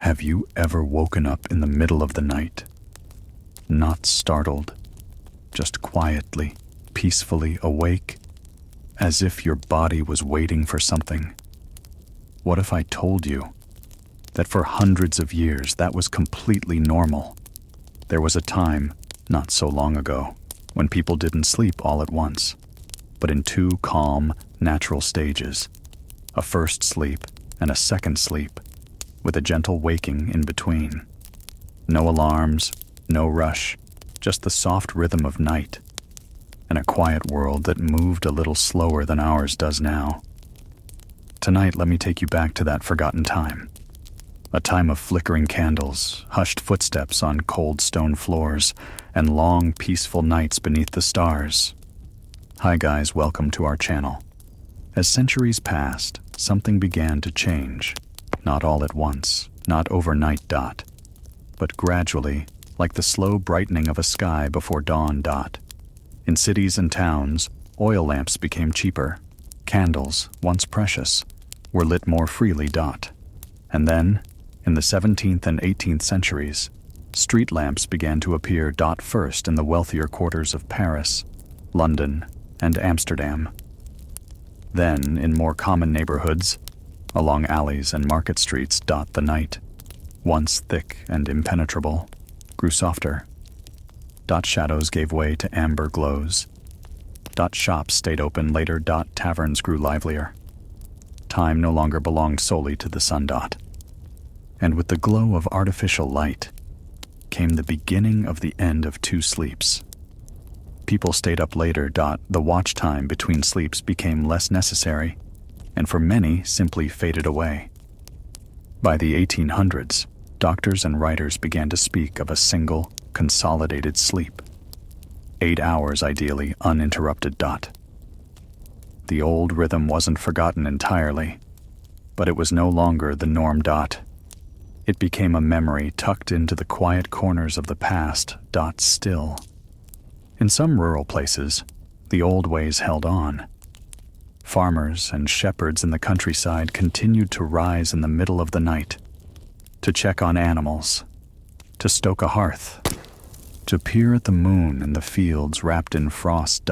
Have you ever woken up in the middle of the night? Not startled, just quietly, peacefully awake, as if your body was waiting for something. What if I told you that for hundreds of years that was completely normal? There was a time, not so long ago, when people didn't sleep all at once, but in two calm, natural stages, a first sleep and a second sleep, with a gentle waking in between. No alarms, no rush, just the soft rhythm of night, and a quiet world that moved a little slower than ours does now. Tonight, let me take you back to that forgotten time. A time of flickering candles, hushed footsteps on cold stone floors, and long, peaceful nights beneath the stars. Hi guys, welcome to our channel. As centuries passed, something began to change. Not all at once, not overnight. But gradually, like the slow brightening of a sky before dawn. In cities and towns, oil lamps became cheaper. Candles, once precious, were lit more freely. And then, in the 17th and 18th centuries, street lamps began to appear. First in the wealthier quarters of Paris, London, and Amsterdam. Then, in more common neighborhoods, along alleys and market streets. The night, once thick and impenetrable, grew softer. Shadows gave way to amber glows. Shops stayed open later. Taverns grew livelier. Time no longer belonged solely to the sun. And with the glow of artificial light came the beginning of the end of two sleeps. People stayed up later. The watch time between sleeps became less necessary, and for many simply faded away. By the 1800s, doctors and writers began to speak of a single, consolidated sleep. 8 hours ideally uninterrupted. The old rhythm wasn't forgotten entirely, but it was no longer the norm. It became a memory tucked into the quiet corners of the past. Still, in some rural places, the old ways held on. Farmers and shepherds in the countryside continued to rise in the middle of the night, to check on animals, to stoke a hearth, to peer at the moon in the fields wrapped in frost.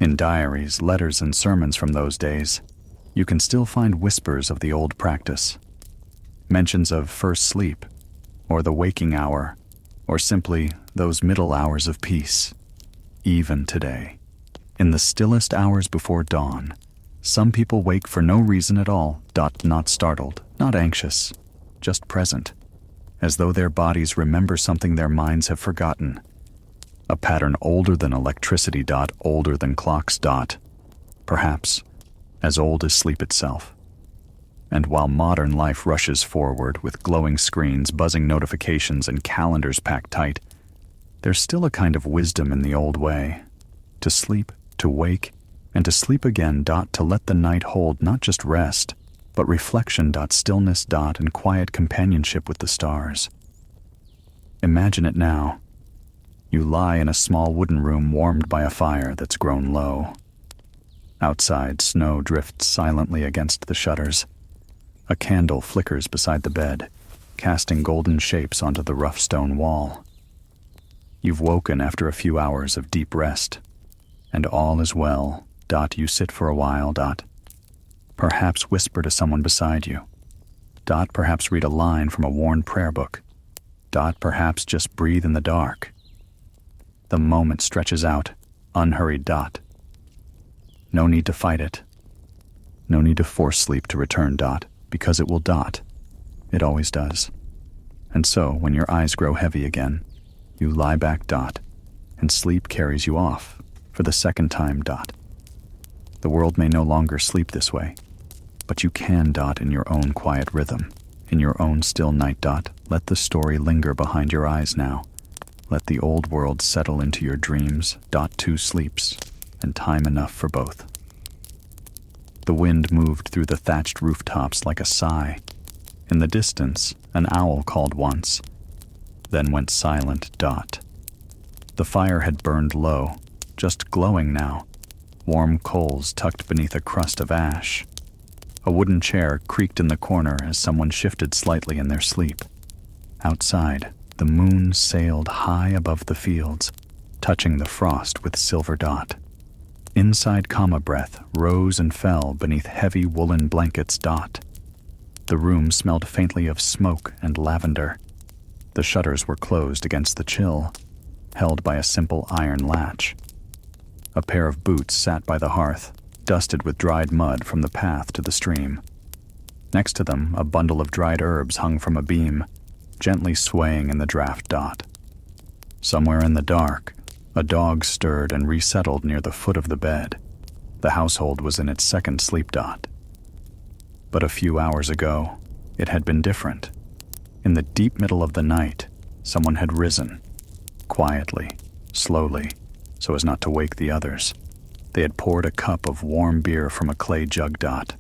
In diaries, letters, and sermons from those days, you can still find whispers of the old practice. Mentions of first sleep, or the waking hour, or simply those middle hours of peace. Even today, in the stillest hours before dawn, some people wake for no reason at all. Not startled, not anxious, just present, as though their bodies remember something their minds have forgotten. A pattern older than electricity. Older than clocks. Perhaps as old as sleep itself. And while modern life rushes forward with glowing screens, buzzing notifications, and calendars packed tight, there's still a kind of wisdom in the old way. To sleep, to wake, and to sleep again. To let the night hold not just rest, but reflection. Stillness. And quiet companionship with the stars. Imagine it now. You lie in a small wooden room warmed by a fire that's grown low. Outside, snow drifts silently against the shutters. A candle flickers beside the bed, casting golden shapes onto the rough stone wall. You've woken after a few hours of deep rest, and all is well. You sit for a while. Perhaps whisper to someone beside you. Perhaps read a line from a worn prayer book. Perhaps just breathe in the dark. The moment stretches out, unhurried. No need to fight it. No need to force sleep to return. Because it will. It always does. And so, when your eyes grow heavy again, you lie back. And sleep carries you off, for the second time. The world may no longer sleep this way, but you can. In your own quiet rhythm, in your own still night. Let the story linger behind your eyes now. Let the old world settle into your dreams. 2 sleeps, and time enough for both. The wind moved through the thatched rooftops like a sigh. In the distance, an owl called once, then went silent. The fire had burned low, just glowing now, warm coals tucked beneath a crust of ash. A wooden chair creaked in the corner as someone shifted slightly in their sleep. Outside, the moon sailed high above the fields, touching the frost with silver dot. Inside, comma breath rose and fell beneath heavy woolen blankets dot. The room smelled faintly of smoke and lavender. The shutters were closed against the chill, held by a simple iron latch. A pair of boots sat by the hearth, dusted with dried mud from the path to the stream. Next to them, a bundle of dried herbs hung from a beam, gently swaying in the draft dot. Somewhere in the dark, a dog stirred and resettled near the foot of the bed. The household was in its second sleep dot. But a few hours ago, it had been different. In the deep middle of the night, someone had risen, quietly, slowly, so as not to wake the others. They had poured a cup of warm beer from a clay jug dot,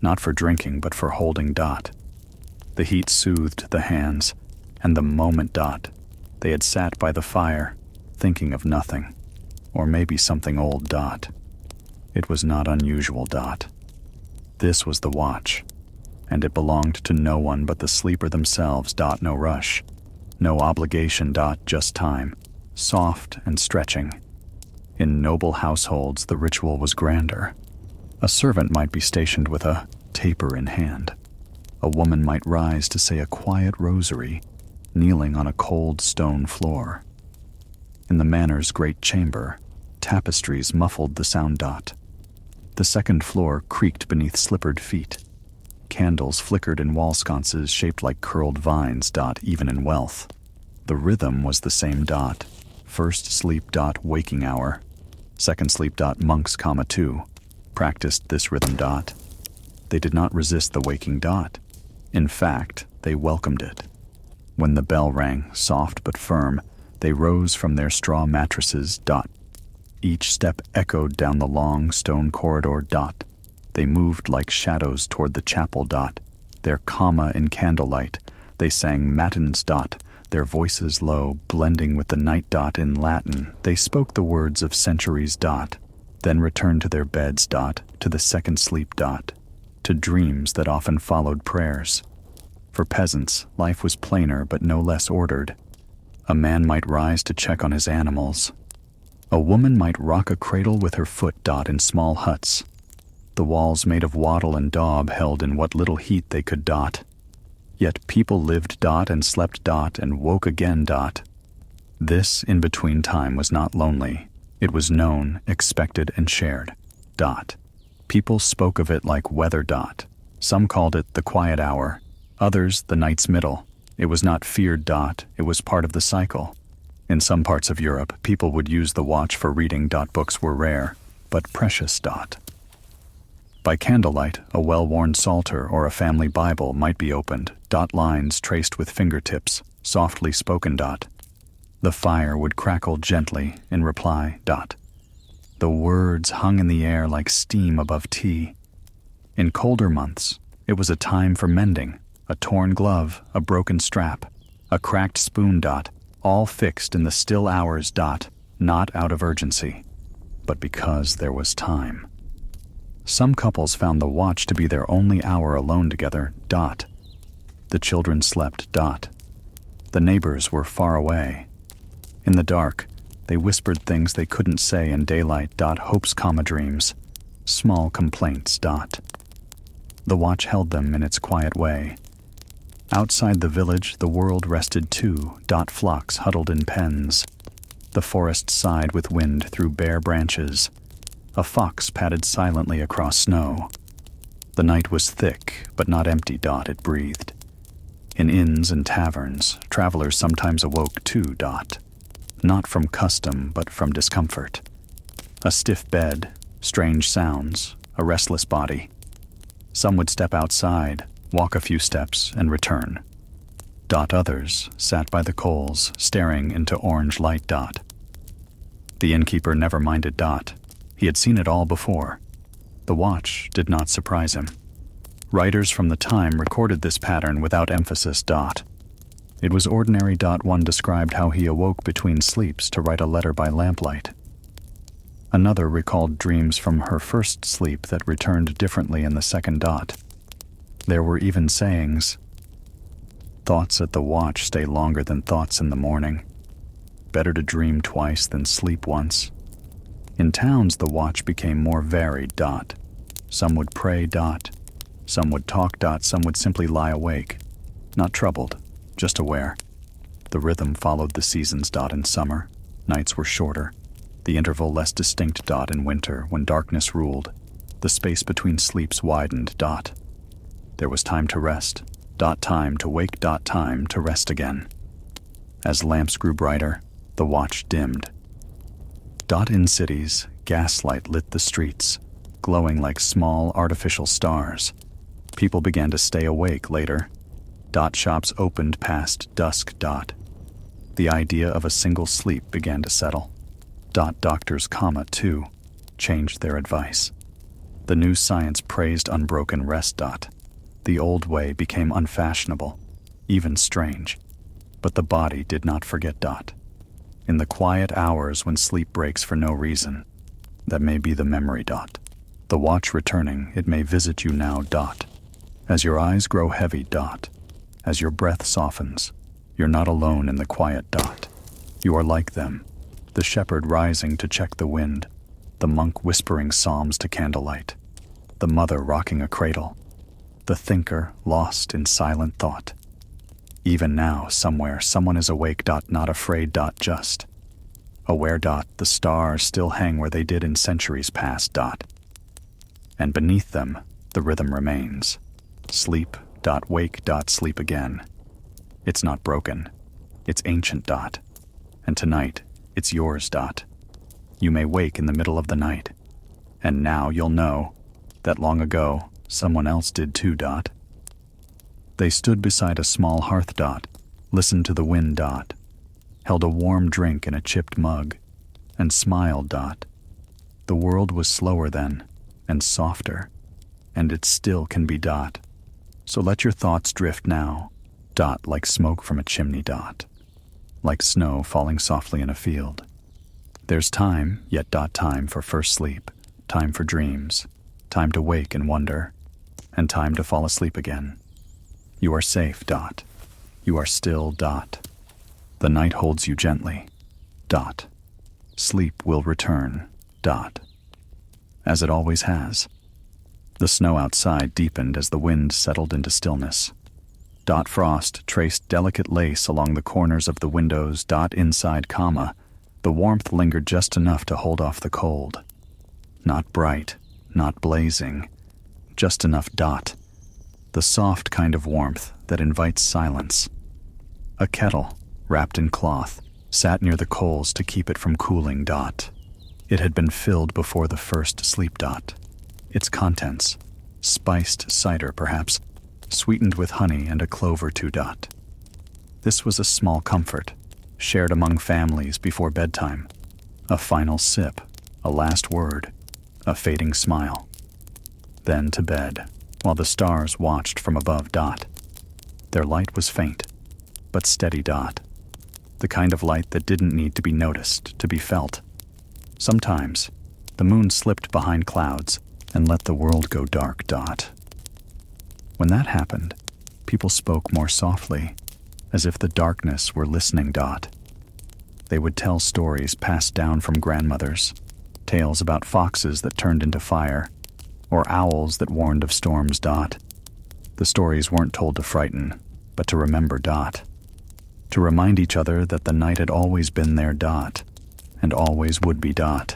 not for drinking but for holding dot. The heat soothed the hands, and the moment dot, they had sat by the fire, thinking of nothing, or maybe something old dot. It was not unusual dot. This was the watch, and it belonged to no one but the sleeper themselves dot. No rush, no obligation dot, just time, soft and stretching. In noble households, the ritual was grander. A servant might be stationed with a taper in hand. A woman might rise to say a quiet rosary, kneeling on a cold stone floor. In the manor's great chamber, tapestries muffled the sound dot. The second floor creaked beneath slippered feet. Candles flickered in wall sconces shaped like curled vines dot, even in wealth. The rhythm was the same dot. First sleep dot, waking hour. Second sleep dot, monks, comma 2. Practiced this rhythm dot. They did not resist the waking dot. In fact, they welcomed it. When the bell rang, soft but firm, they rose from their straw mattresses dot. Each step echoed down the long stone corridor dot. They moved like shadows toward the chapel dot. Their comma in candlelight, they sang matins dot. Their voices low, blending with the night dot in Latin, they spoke the words of centuries dot, then returned to their beds dot, to the second sleep dot, to dreams that often followed prayers. For peasants, life was plainer but no less ordered. A man might rise to check on his animals. A woman might rock a cradle with her foot dot in small huts. The walls made of wattle and daub held in what little heat they could dot. Yet people lived dot and slept dot and woke again dot. This in-between time was not lonely. It was known, expected, and shared dot. People spoke of it like weather dot. Some called it the quiet hour, others the night's middle. It was not feared dot, it was part of the cycle. In some parts of Europe, people would use the watch for reading dot. Books were rare, but precious dot. By candlelight, a well-worn psalter or a family Bible might be opened, dot, lines traced with fingertips, softly spoken dot. The fire would crackle gently in reply dot. The words hung in the air like steam above tea. In colder months, it was a time for mending, a torn glove, a broken strap, a cracked spoon dot, all fixed in the still hours dot, not out of urgency, but because there was time. Some couples found the watch to be their only hour alone together dot. The children slept dot. The neighbors were far away. In the dark, they whispered things they couldn't say in daylight dot. Hopes, comma dreams, small complaints dot. The watch held them in its quiet way. Outside the village, the world rested too dot. Flocks huddled in pens. The forest sighed with wind through bare branches. A fox padded silently across snow. The night was thick, but not empty dot. It breathed. In inns and taverns, travelers sometimes awoke too dot. Not from custom, but from discomfort. A stiff bed, strange sounds, a restless body. Some would step outside, walk a few steps, and return. Dot. Others sat by the coals, staring into orange light dot. The innkeeper never minded dot. He had seen it all before. The watch did not surprise him. Writers from the time recorded this pattern without emphasis dot. It was ordinary dot. One described how he awoke between sleeps to write a letter by lamplight. Another recalled dreams from her first sleep that returned differently in the second dot. There were even sayings. Thoughts at the watch stay longer than thoughts in the morning. Better to dream twice than sleep once. In towns, the watch became more varied. Dot. Some would pray. Dot. Some would talk. Dot. Some would simply lie awake. Not troubled, just aware. The rhythm followed the seasons. Dot. In summer, nights were shorter. The interval less distinct. Dot. In winter, when darkness ruled, the space between sleeps widened. Dot. There was time to rest. Dot. Time to wake. Dot. Time to rest again. As lamps grew brighter, the watch dimmed. Dot. In cities, gaslight lit the streets, glowing like small artificial stars. People began to stay awake later. Dot. Shops opened past dusk. Dot. The idea of a single sleep began to settle. Dot. Doctors, too, changed their advice. The new science praised unbroken rest. Dot. The old way became unfashionable, even strange. But the body did not forget. Dot. In the quiet hours when sleep breaks for no reason, that may be the memory. Dot. The watch returning, it may visit you now. Dot. As your eyes grow heavy. Dot. As your breath softens, you're not alone in the quiet. Dot. You are like them, the shepherd rising to check the wind, the monk whispering psalms to candlelight, the mother rocking a cradle, the thinker lost in silent thought. Even now, somewhere, someone is awake. Dot. Not afraid. Dot. Just aware. Dot. The stars still hang where they did in centuries past. Dot. And beneath them, the rhythm remains. Sleep. Dot. Wake. Dot. Sleep again. It's not broken. It's ancient. Dot. And tonight, it's yours. Dot. You may wake in the middle of the night. And now you'll know that long ago, someone else did too. Dot. They stood beside a small hearth. Dot. Listened to the wind. Dot. Held a warm drink in a chipped mug, and smiled. Dot. The world was slower then, and softer, and it still can be. Dot. So let your thoughts drift now. Dot. Like smoke from a chimney. Dot. Like snow falling softly in a field. There's time, yet. Dot. Time for first sleep, time for dreams, time to wake and wonder, and time to fall asleep again. You are safe. Dot. You are still. Dot. The night holds you gently. Dot. Sleep will return. Dot. As it always has. The snow outside deepened as the wind settled into stillness. Dot. Frost traced delicate lace along the corners of the windows. Dot. Inside, the warmth lingered just enough to hold off the cold. Not bright, not blazing, just enough. Dot. The soft kind of warmth that invites silence. A kettle, wrapped in cloth, sat near the coals to keep it from cooling. Dot. It had been filled before the first sleep. Dot. Its contents, spiced cider perhaps, sweetened with honey and a clove or two. Dot. This was a small comfort, shared among families before bedtime. A final sip, a last word, a fading smile. Then to bed, while the stars watched from above. Dot. Their light was faint, but steady. Dot. The kind of light that didn't need to be noticed, to be felt. Sometimes, the moon slipped behind clouds and let the world go dark. Dot. When that happened, people spoke more softly, as if the darkness were listening. Dot. They would tell stories passed down from grandmothers, tales about foxes that turned into fire, or owls that warned of storms. Dot. The stories weren't told to frighten, but to remember. Dot. To remind each other that the night had always been there. Dot. And always would be. Dot.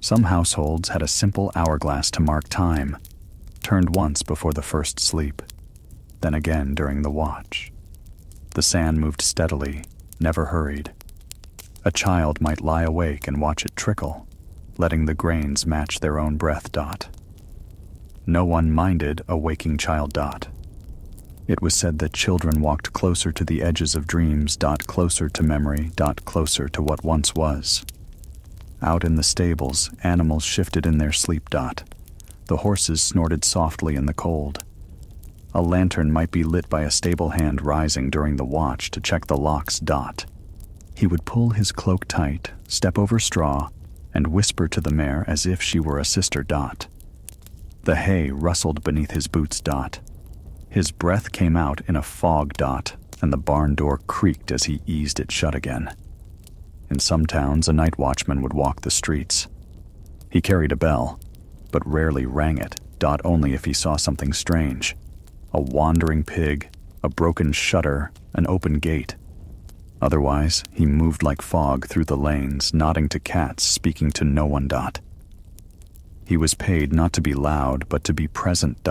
Some households had a simple hourglass to mark time, turned once before the first sleep, then again during the watch. The sand moved steadily, never hurried. A child might lie awake and watch it trickle, letting the grains match their own breath. Dot. No one minded a waking child. Dot. It was said that children walked closer to the edges of dreams. Dot. Closer to memory. Dot. Closer to what once was. Out in the stables, animals shifted in their sleep. Dot. The horses snorted softly in the cold. A lantern might be lit by a stable hand rising during the watch to check the locks. Dot. He would pull his cloak tight, step over straw, and whisper to the mare as if she were a sister. The hay rustled beneath his boots. His breath came out in a fog. And the barn door creaked as he eased it shut again. In some towns, a night watchman would walk the streets. He carried a bell, but rarely rang it. Only if he saw something strange: a wandering pig, a broken shutter, an open gate. Otherwise, he moved like fog through the lanes, nodding to cats, speaking to no one. He was paid not to be loud, but to be present.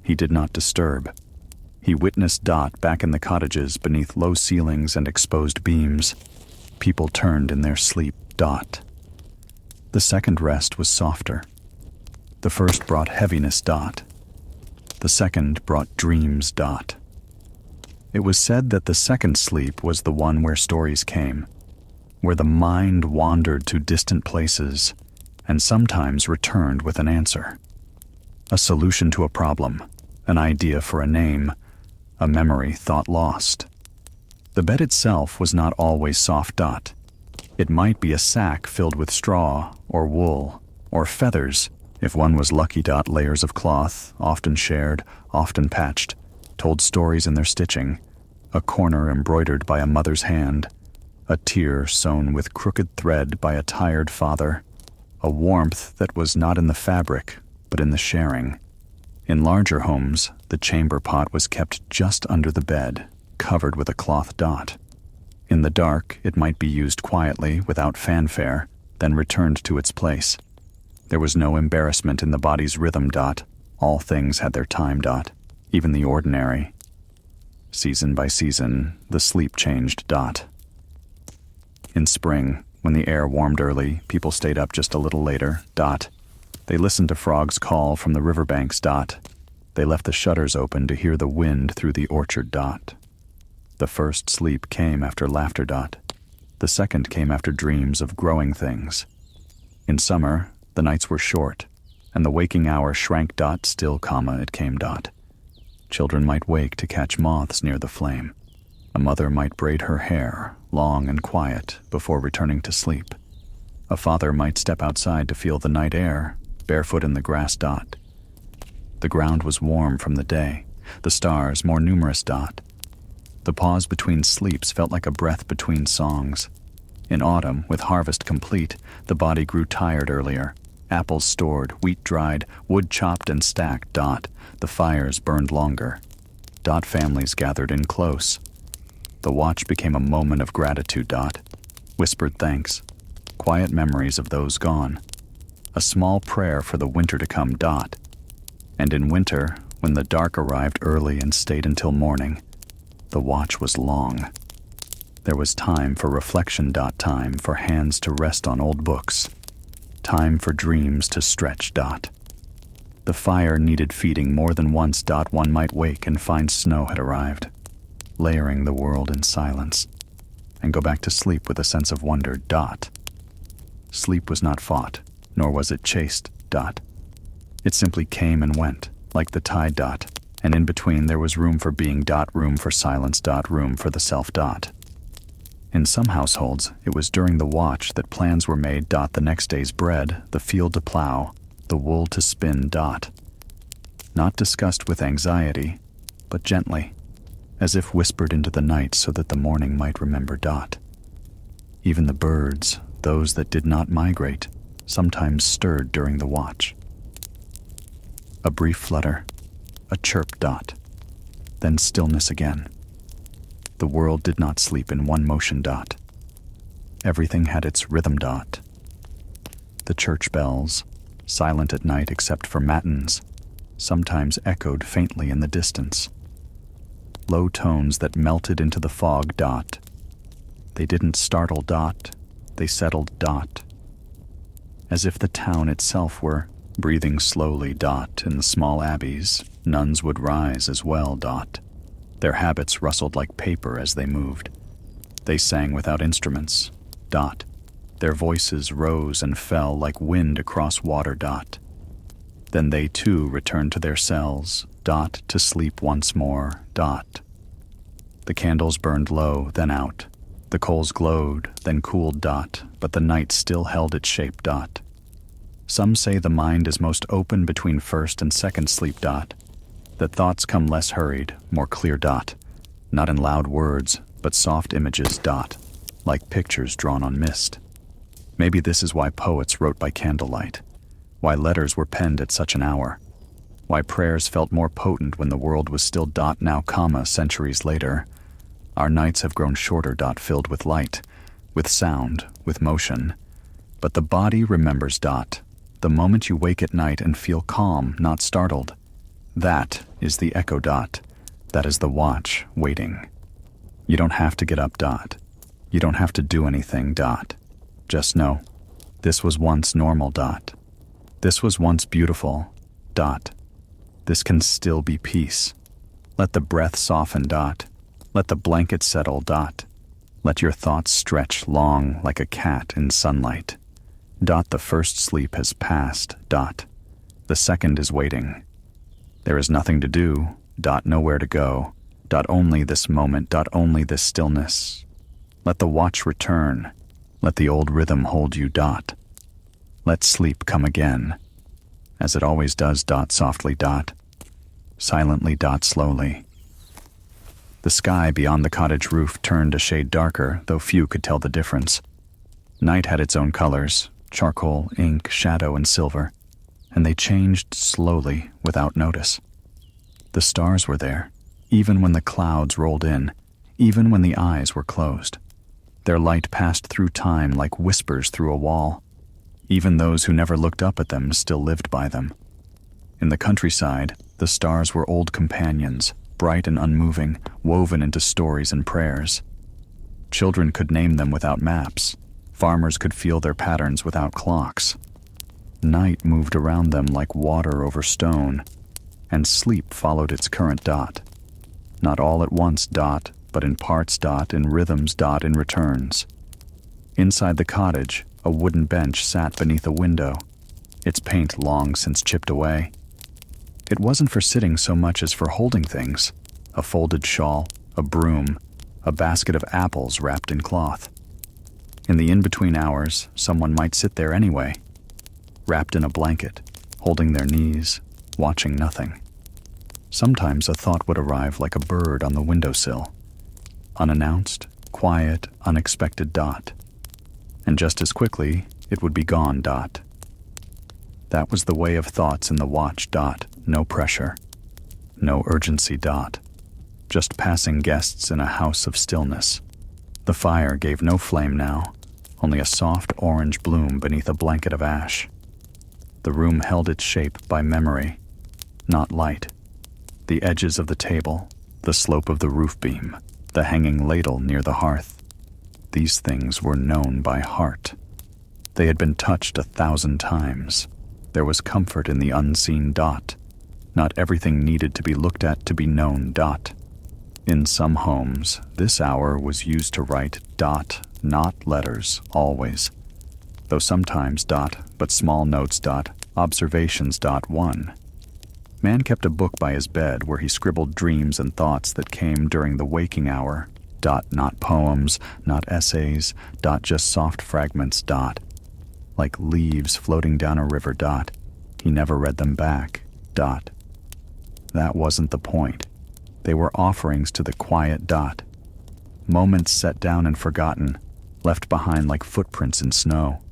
He did not disturb. He witnessed back in the cottages beneath low ceilings and exposed beams. People turned in their sleep. The second rest was softer. The first brought heaviness. The second brought dreams. It was said that the second sleep was the one where stories came, where the mind wandered to distant places and sometimes returned with an answer. A solution to a problem, an idea for a name, a memory thought lost. The bed itself was not always soft. It might be a sack filled with straw, or wool, or feathers, if one was lucky. Layers of cloth, often shared, often patched, told stories in their stitching. A corner embroidered by a mother's hand, a tear sewn with crooked thread by a tired father, a warmth that was not in the fabric, but in the sharing. In larger homes, the chamber pot was kept just under the bed, covered with a cloth. In the dark, it might be used quietly, without fanfare, then returned to its place. There was no embarrassment in the body's rhythm. All things had their time. Even the ordinary. Season by season, the sleep changed. In spring, when the air warmed early, people stayed up just a little later. They listened to frogs call from the riverbanks. They left the shutters open to hear the wind through the orchard. The first sleep came after laughter. The second came after dreams of growing things. In summer, the nights were short, and the waking hour shrank. Still, it came. Children might wake to catch moths near the flame. A mother might braid her hair, long and quiet, before returning to sleep. A father might step outside to feel the night air, barefoot in the grass. The ground was warm from the day, the stars more numerous. The pause between sleeps felt like a breath between songs. In autumn, with harvest complete, the body grew tired earlier. Apples stored, wheat dried, wood chopped and stacked. The fires burned longer. Families gathered in close. The watch became a moment of gratitude. Whispered thanks, quiet memories of those gone. A small prayer for the winter to come. And in winter, when the dark arrived early and stayed until morning, the watch was long. There was time for reflection. Time for hands to rest on old books. Time for dreams to stretch. The fire needed feeding more than once. One might wake and find snow had arrived, layering the world in silence, and go back to sleep with a sense of wonder. Sleep was not fought, nor was it chased. It simply came and went, like the tide. And in between there was room for being. Room for silence. Room for the self. In some households, it was during the watch that plans were made. The next day's bread, the field to plow, the wool to spin. Not discussed with anxiety, but gently, as if whispered into the night so that the morning might remember. Even the birds, those that did not migrate, sometimes stirred during the watch. A brief flutter, a chirp. Then stillness again. The world did not sleep in one motion. Everything had its rhythm. The church bells, silent at night except for matins, sometimes echoed faintly in the distance. Low tones that melted into the fog. They didn't startle. They settled. As if the town itself were breathing slowly. In the small abbeys, nuns would rise as well. Their habits rustled like paper as they moved. They sang without instruments. Their voices rose and fell like wind across water. Then they too returned to their cells. To sleep once more. The candles burned low, then out. The coals glowed, then cooled dot, but the night still held its shape dot. Some say the mind is most open between first and second sleep dot, that thoughts come less hurried, more clear dot, not in loud words, but soft images dot, like pictures drawn on mist. Maybe this is why poets wrote by candlelight, why letters were penned at such an hour, why prayers felt more potent when the world was still dot now comma centuries later. Our nights have grown shorter dot filled with light, with sound, with motion, but the body remembers dot, the moment you wake at night and feel calm, not startled. That is the echo dot, that is the watch waiting. You don't have to get up dot, you don't have to do anything dot, just know, this was once normal dot, this was once beautiful dot, this can still be peace. Let the breath soften dot, let the blanket settle dot, let your thoughts stretch long like a cat in sunlight. Dot, the first sleep has passed dot, the second is waiting. There is nothing to do dot, nowhere to go dot, only this moment dot, only this stillness. Let the watch return, let the old rhythm hold you dot. Let sleep come again, as it always does dot, softly dot, silently dot, slowly. The sky beyond the cottage roof turned a shade darker, though few could tell the difference. Night had its own colors, charcoal, ink, shadow, and silver, and they changed slowly without notice. The stars were there, even when the clouds rolled in, even when the eyes were closed. Their light passed through time like whispers through a wall. Even those who never looked up at them still lived by them. In the countryside, the stars were old companions, bright and unmoving, woven into stories and prayers. Children could name them without maps. Farmers could feel their patterns without clocks. Night moved around them like water over stone, and sleep followed its current dot. Not all at once dot, but in parts dot, in rhythms dot, in returns. Inside the cottage, a wooden bench sat beneath a window, its paint long since chipped away. It wasn't for sitting so much as for holding things, a folded shawl, a broom, a basket of apples wrapped in cloth. In the in-between hours, someone might sit there anyway, wrapped in a blanket, holding their knees, watching nothing. Sometimes a thought would arrive like a bird on the windowsill, unannounced, quiet, unexpected dot, and just as quickly it would be gone dot. That was the way of thoughts in the watch dot, no pressure, no urgency dot, just passing guests in a house of stillness. The fire gave no flame now, only a soft orange bloom beneath a blanket of ash. The room held its shape by memory, not light. The edges of the table, the slope of the roof beam, the hanging ladle near the hearth. These things were known by heart. They had been touched 1,000 times. There was comfort in the unseen dot. Not everything needed to be looked at to be known dot. In some homes, this hour was used to write dot, not letters, always. Though sometimes dot, but small notes dot, observations dot, one. Man kept a book by his bed where he scribbled dreams and thoughts that came during the waking hour. Dot, not poems, not essays, dot, just soft fragments dot. Like leaves floating down a river dot. He never read them back dot. That wasn't the point. They were offerings to the quiet dot. Moments set down and forgotten, left behind like footprints in snow.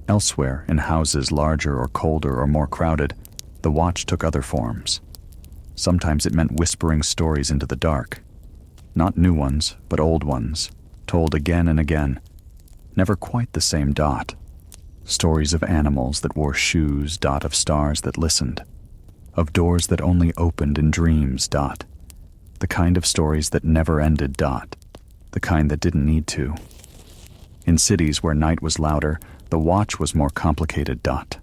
Elsewhere, in houses larger or colder or more crowded, the watch took other forms. Sometimes it meant whispering stories into the dark. Not new ones, but old ones, told again and again. Never quite the same dot. Stories of animals that wore shoes dot, of stars that listened. Of doors that only opened in dreams dot. The kind of stories that never ended dot. The kind that didn't need to. In cities where night was louder, the watch was more complicated dot.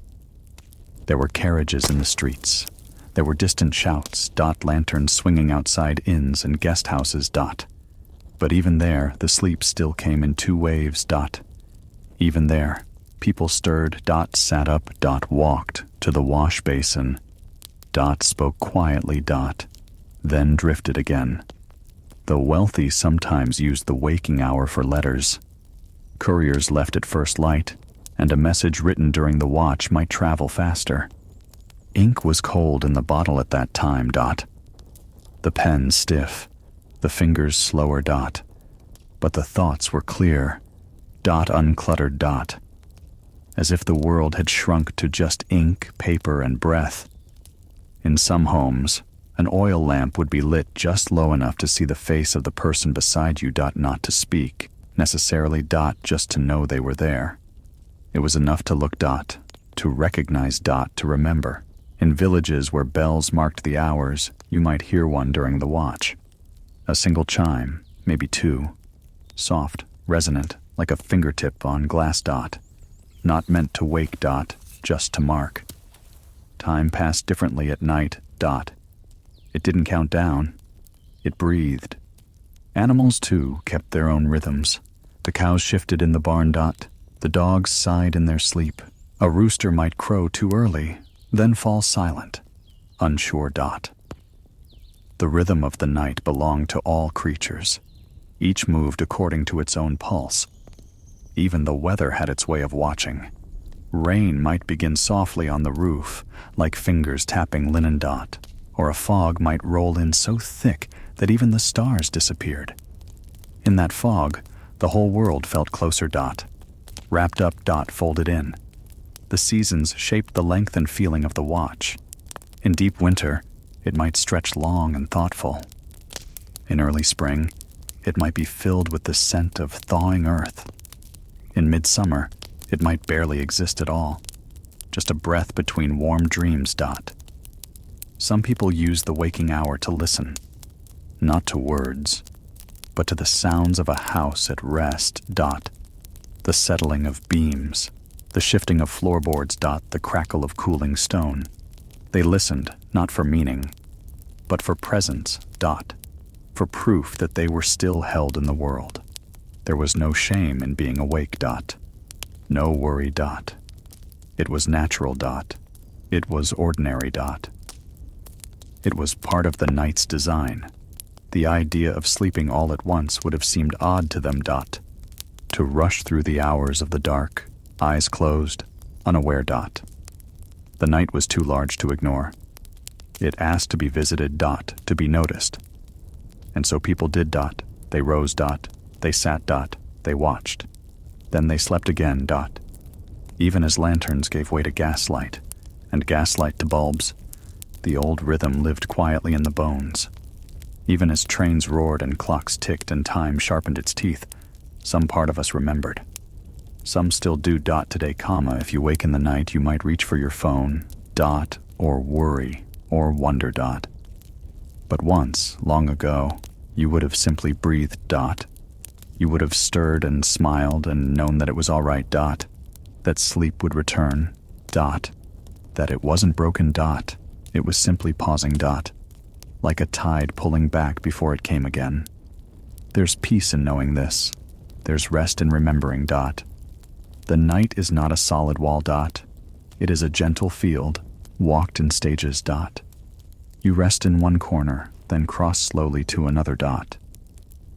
There were carriages in the streets. There were distant shouts dot, lanterns swinging outside inns and guest houses dot. But even there, the sleep still came in 2 waves dot. Even there, people stirred dot, sat up dot, walked to the wash basin dot, spoke quietly dot, then drifted again. The wealthy sometimes used the waking hour for letters. Couriers left at first light, and a message written during the watch might travel faster. Ink was cold in the bottle at that time. The pen stiff, the fingers slower. But the thoughts were clear. Uncluttered. As if the world had shrunk to just ink, paper, and breath. In some homes, an oil lamp would be lit just low enough to see the face of the person beside you. Not to speak, necessarily. Just to know they were there. It was enough to look. To recognize. To remember. In villages where bells marked the hours, you might hear one during the watch. A single chime, maybe two. Soft, resonant, like a fingertip on glass. Not meant to wake. Just to mark. Time passed differently at night. It didn't count down. It breathed. Animals, too, kept their own rhythms. The cows shifted in the barn. The dogs sighed in their sleep. A rooster might crow too early, then fall silent, unsure. The rhythm of the night belonged to all creatures. Each moved according to its own pulse. Even the weather had its way of watching. Rain might begin softly on the roof, like fingers tapping linen. Or a fog might roll in so thick that even the stars disappeared. In that fog, the whole world felt closer. Wrapped up. Folded in. The seasons shaped the length and feeling of the watch. In deep winter, it might stretch long and thoughtful. In early spring, it might be filled with the scent of thawing earth. In midsummer, it might barely exist at all, just a breath between warm dreams. Some people use the waking hour to listen, not to words, but to the sounds of a house at rest. The settling of beams, the shifting of floorboards. The crackle of cooling stone. They listened, not for meaning, but for presence. For proof that they were still held in the world. There was no shame in being awake. No worry. It was natural. It was ordinary. It was part of the night's design. The idea of sleeping all at once would have seemed odd to them. To rush through the hours of the dark, eyes closed, unaware. The night was too large to ignore. It asked to be visited. To be noticed. And so people did. They rose. They sat. They watched. Then they slept again. Even as lanterns gave way to gaslight, and gaslight to bulbs, the old rhythm lived quietly in the bones. Even as trains roared and clocks ticked and time sharpened its teeth, some part of us remembered. Some still do. Today, if you wake in the night, you might reach for your phone. Or worry, or wonder. But once, long ago, you would have simply breathed. You would have stirred and smiled and known that it was all right. That sleep would return. That it wasn't broken. It was simply pausing. Like a tide pulling back before it came again. There's peace in knowing this. There's rest in remembering. The night is not a solid wall. It is a gentle field, walked in stages. You rest in one corner, then cross slowly to another.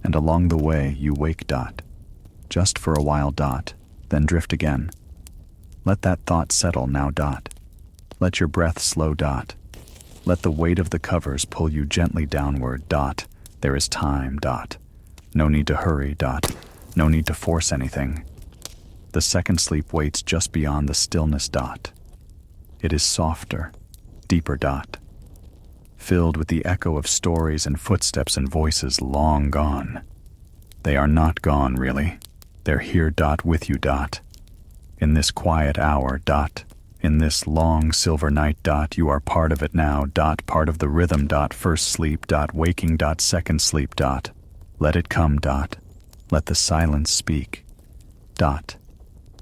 And along the way you wake. Just for a while. Then drift again. Let that thought settle now. Let your breath slow. Let the weight of the covers pull you gently downward. There is time. No need to hurry. No need to force anything. The second sleep waits just beyond the stillness. It is softer, deeper. Filled with the echo of stories and footsteps and voices long gone. They are not gone, really. They're here. With you. In this quiet hour. In this long silver night. You are part of it now. Part of the rhythm. First sleep. Waking. Second sleep. Let it come. Let the silence speak.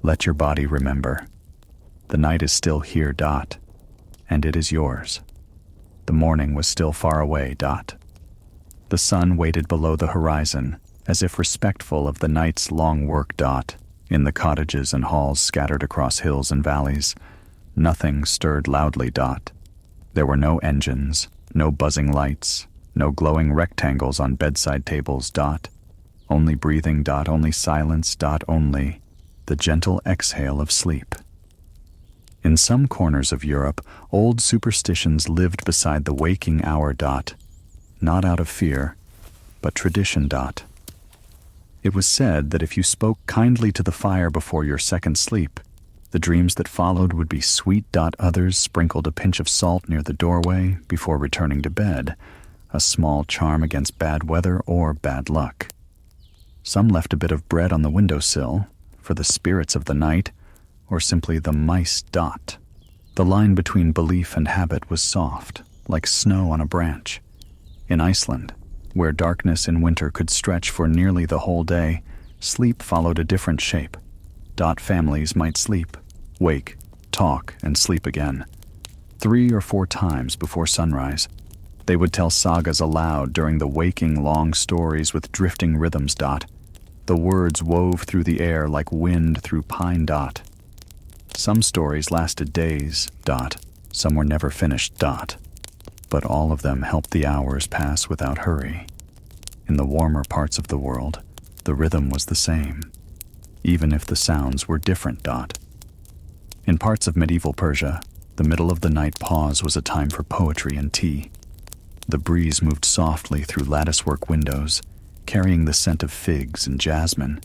Let your body remember. The night is still here. And it is yours. The morning was still far away. The sun waited below the horizon, as if respectful of the night's long work. In the cottages and halls scattered across hills and valleys, nothing stirred loudly. There were no engines, no buzzing lights, No glowing rectangles on bedside tables. Dot. Only breathing. Dot. Only silence. Dot. Only the gentle exhale of sleep. In some corners of Europe, old superstitions lived beside the waking hour. Dot. Not out of fear, but tradition. Dot. It was said that if you spoke kindly to the fire before your second sleep, the dreams that followed would be sweet. Others sprinkled a pinch of salt near the doorway before returning to bed, a small charm against bad weather or bad luck. Some left a bit of bread on the windowsill for the spirits of the night, or simply the mice. Dot. The line between belief and habit was soft, like snow on a branch. In Iceland, where darkness in winter could stretch for nearly the whole day, sleep followed a different shape. Families might sleep, wake, talk, and sleep again. 3 or 4 times before sunrise, they would tell sagas aloud during the waking, long stories with drifting rhythms. The words wove through the air like wind through pine. Some stories lasted days. Some were never finished. But all of them helped the hours pass without hurry. In the warmer parts of the world, the rhythm was the same, even if the sounds were different. In parts of medieval Persia, the middle of the night pause was a time for poetry and tea. The breeze moved softly through latticework windows, carrying the scent of figs and jasmine.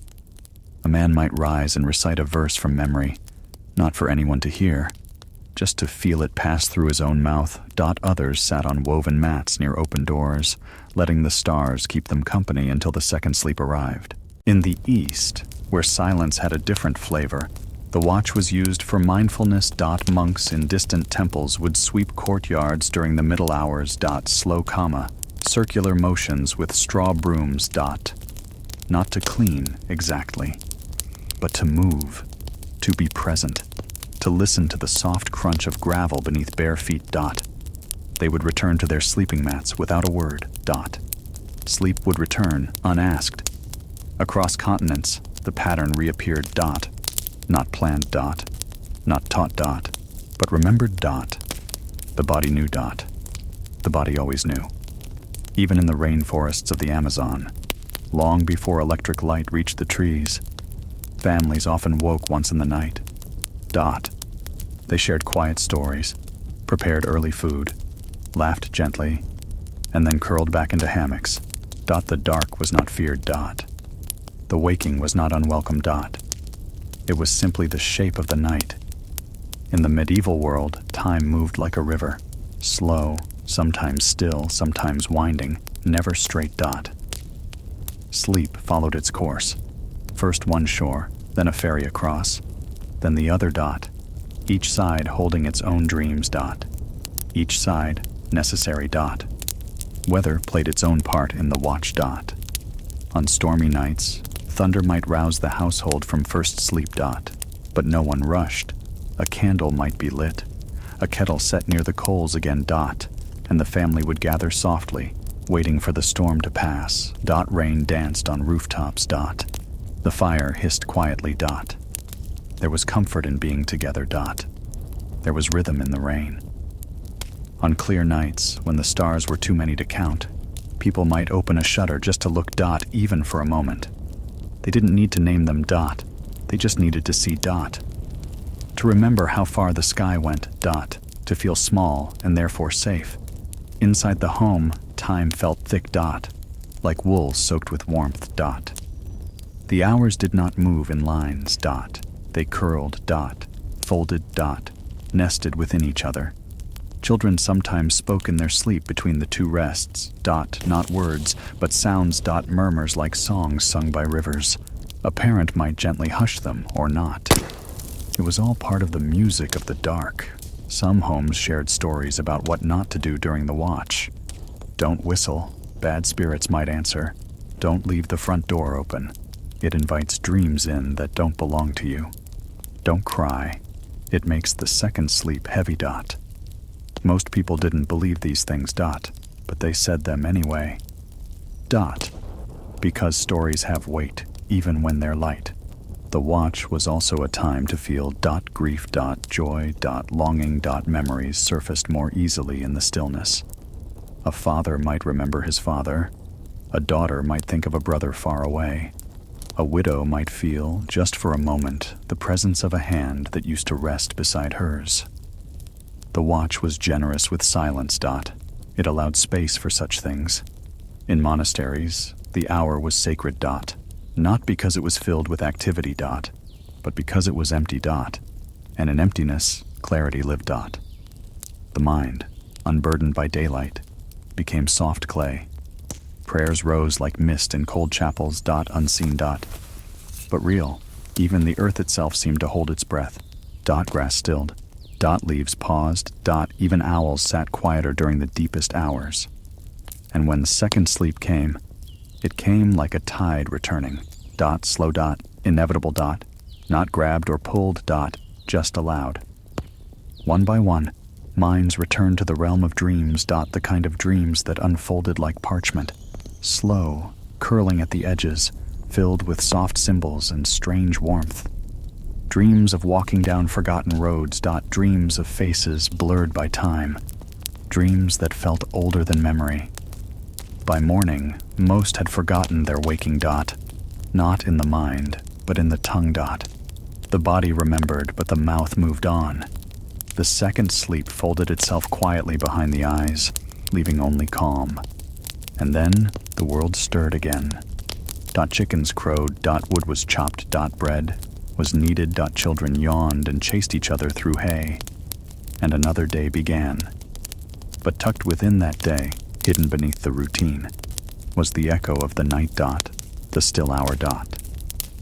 A man might rise and recite a verse from memory, not for anyone to hear, just to feel it pass through his own mouth. Others sat on woven mats near open doors, letting the stars keep them company until the second sleep arrived. In the East, where silence had a different flavor, the watch was used for mindfulness. Monks in distant temples would sweep courtyards during the middle hours. Slow comma, circular motions with straw brooms. Not to clean, exactly, but to move, to be present, to listen to the soft crunch of gravel beneath bare feet. They would return to their sleeping mats without a word. Sleep would return, unasked. Across continents, the pattern reappeared. Not planned. Not taught. But remembered. The body knew. The body always knew. Even in the rainforests of the Amazon, long before electric light reached the trees, families often woke once in the night. They shared quiet stories, prepared early food, laughed gently, and then curled back into hammocks. The dark was not feared. The waking was not unwelcome. It was simply the shape of the night. In the medieval world, time moved like a river, slow, sometimes still, sometimes winding, never straight. Sleep followed its course. First one shore, then a ferry across, then the other. Each side holding its own dreams. Each side necessary. Weather played its own part in the watch. On stormy nights, thunder might rouse the household from first sleep. But no one rushed. A candle might be lit, a kettle set near the coals again. And the family would gather softly, waiting for the storm to pass. Rain danced on rooftops. The fire hissed quietly. There was comfort in being together. There was rhythm in the rain. On clear nights, when the stars were too many to count, people might open a shutter just to look. Even for a moment. They didn't need to name them. They just needed to see. To remember how far the sky went. To feel small and therefore safe. Inside the home, time felt thick. Like wool soaked with warmth. The hours did not move in lines. They curled. Folded. Nested within each other. Children sometimes spoke in their sleep between the two rests. Not words, but sounds. Murmurs like songs sung by rivers. A parent might gently hush them, or not. It was all part of the music of the dark. Some homes shared stories about what not to do during the watch. Don't whistle, bad spirits might answer. Don't leave the front door open. It invites dreams in that don't belong to you. Don't cry. It makes the second sleep heavy. Most people didn't believe these things. But they said them anyway. Because stories have weight, even when they're light. The watch was also a time to feel. Grief. Joy. Longing. Memories surfaced more easily in the stillness. A father might remember his father. A daughter might think of a brother far away. A widow might feel, just for a moment, the presence of a hand that used to rest beside hers. The watch was generous with silence. It allowed space for such things. In monasteries, the hour was sacred. Not because it was filled with activity. But because it was empty. And in emptiness, clarity lived. The mind, unburdened by daylight, became soft clay. Prayers rose like mist in cold chapels. Unseen. But real. Even the earth itself seemed to hold its breath. Grass stilled. Leaves paused. Even owls sat quieter during the deepest hours. And when the second sleep came, it came like a tide returning. Slow. Inevitable. Not grabbed or pulled. Just allowed. One by one, minds returned to the realm of dreams. The kind of dreams that unfolded like parchment. Slow, curling at the edges, filled with soft symbols and strange warmth. Dreams of walking down forgotten roads. Dreams of faces blurred by time. Dreams that felt older than memory. By morning, most had forgotten their waking. Not in the mind, but in the tongue. The body remembered, but the mouth moved on. The second sleep folded itself quietly behind the eyes, leaving only calm. And then the world stirred again. Chickens crowed. Wood was chopped. Bread was kneaded. Children yawned and chased each other through hay. And another day began. But tucked within that day, hidden beneath the routine, was the echo of the night. The still hour.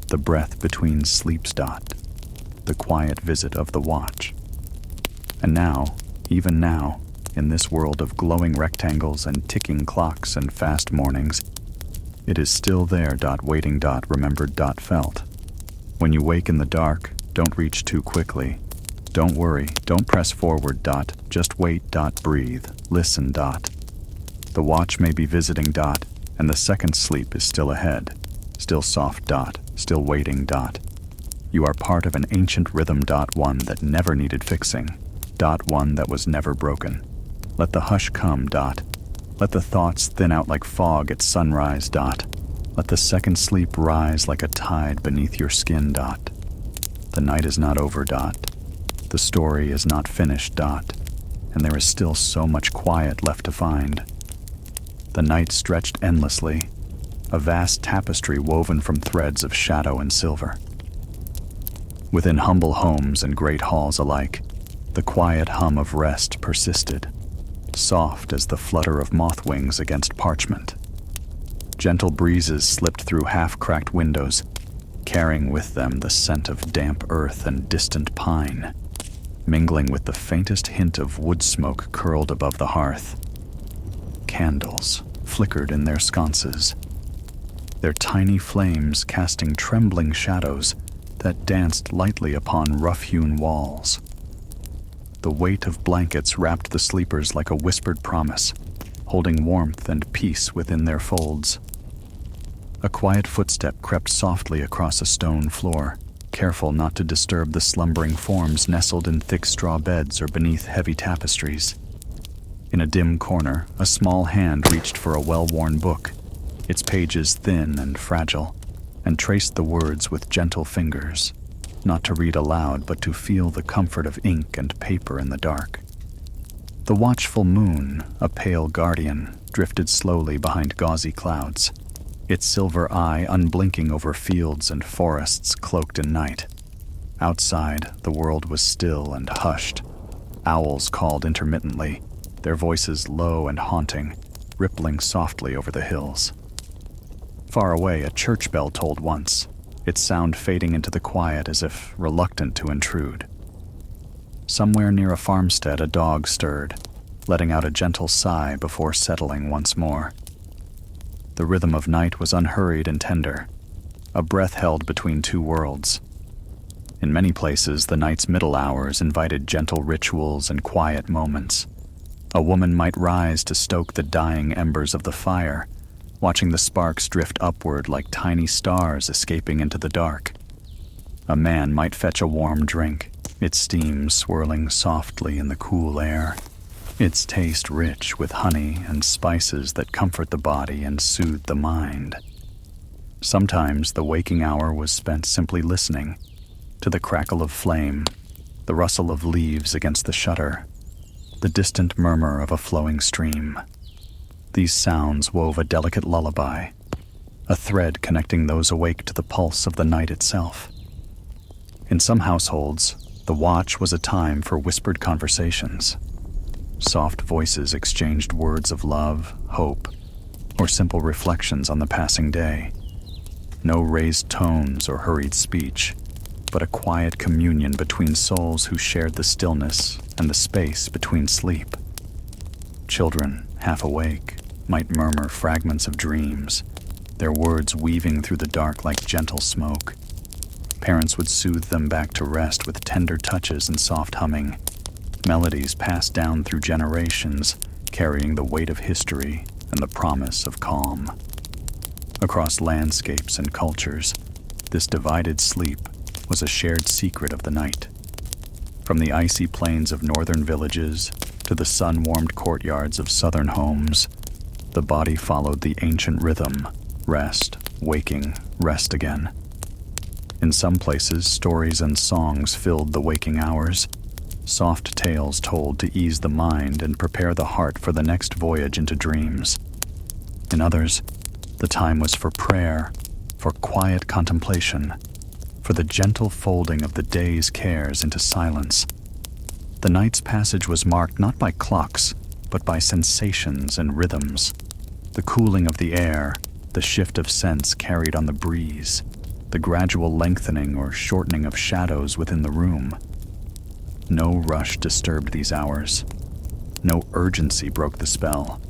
The breath between sleeps. The quiet visit of the watch. And now, even now, in this world of glowing rectangles and ticking clocks and fast mornings, it is still there. Waiting. Remembered. Felt. When you wake in the dark, don't reach too quickly. Don't worry. Don't press forward. Just wait. Breathe. Listen. The watch may be visiting. And the second sleep is still ahead. Still soft. Still waiting. You are part of an ancient rhythm. One that never needed fixing. One that was never broken. Let the hush come. Let the thoughts thin out like fog at sunrise. Let the second sleep rise like a tide beneath your skin. The night is not over. The story is not finished. And there is still so much quiet left to find. The night stretched endlessly, a vast tapestry woven from threads of shadow and silver. Within humble homes and great halls alike, the quiet hum of rest persisted, soft as the flutter of moth wings against parchment. Gentle breezes slipped through half-cracked windows, carrying with them the scent of damp earth and distant pine, mingling with the faintest hint of wood smoke curled above the hearth. Candles flickered in their sconces, their tiny flames casting trembling shadows that danced lightly upon rough-hewn walls. The weight of blankets wrapped the sleepers like a whispered promise, holding warmth and peace within their folds. A quiet footstep crept softly across a stone floor, careful not to disturb the slumbering forms nestled in thick straw beds or beneath heavy tapestries. In a dim corner, a small hand reached for a well-worn book, its pages thin and fragile, and traced the words with gentle fingers, not to read aloud but to feel the comfort of ink and paper in the dark. The watchful moon, a pale guardian, drifted slowly behind gauzy clouds, its silver eye unblinking over fields and forests cloaked in night. Outside, the world was still and hushed. Owls called intermittently, their voices low and haunting, rippling softly over the hills. Far away, a church bell tolled once, its sound fading into the quiet as if reluctant to intrude. Somewhere near a farmstead, a dog stirred, letting out a gentle sigh before settling once more. The rhythm of night was unhurried and tender, a breath held between two worlds. In many places, the night's middle hours invited gentle rituals and quiet moments. A woman might rise to stoke the dying embers of the fire, watching the sparks drift upward like tiny stars escaping into the dark. A man might fetch a warm drink, its steam swirling softly in the cool air. its taste rich with honey and spices that comfort the body and soothe the mind. Sometimes the waking hour was spent simply listening to the crackle of flame, the rustle of leaves against the shutter, the distant murmur of a flowing stream. These sounds wove a delicate lullaby, a thread connecting those awake to the pulse of the night itself. In some households, the watch was a time for whispered conversations. Soft voices exchanged words of love, hope, or simple reflections on the passing day. No raised tones or hurried speech, but a quiet communion between souls who shared the stillness and the space between sleep. Children, half awake, might murmur fragments of dreams, their words weaving through the dark like gentle smoke. Parents would soothe them back to rest with tender touches and soft humming, melodies passed down through generations, carrying the weight of history and the promise of calm. Across landscapes and cultures, this divided sleep was a shared secret of the night. From the icy plains of northern villages to the sun-warmed courtyards of southern homes, the body followed the ancient rhythm: rest, waking, rest again. In some places, stories and songs filled the waking hours, soft tales told to ease the mind and prepare the heart for the next voyage into dreams. In others, the time was for prayer, for quiet contemplation, for the gentle folding of the day's cares into silence. The night's passage was marked not by clocks, but by sensations and rhythms. The cooling of the air, the shift of scents carried on the breeze, the gradual lengthening or shortening of shadows within the room. No rush disturbed these hours. No urgency broke the spell.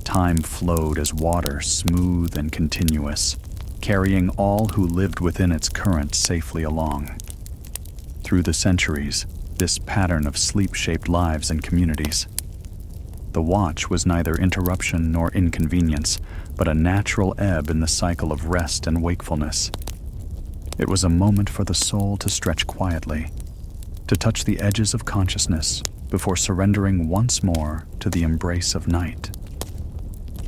Time flowed as water, smooth and continuous, carrying all who lived within its current safely along. Through the centuries, this pattern of sleep shaped lives and communities. The watch was neither interruption nor inconvenience, but a natural ebb in the cycle of rest and wakefulness. It was a moment for the soul to stretch quietly, to touch the edges of consciousness before surrendering once more to the embrace of night.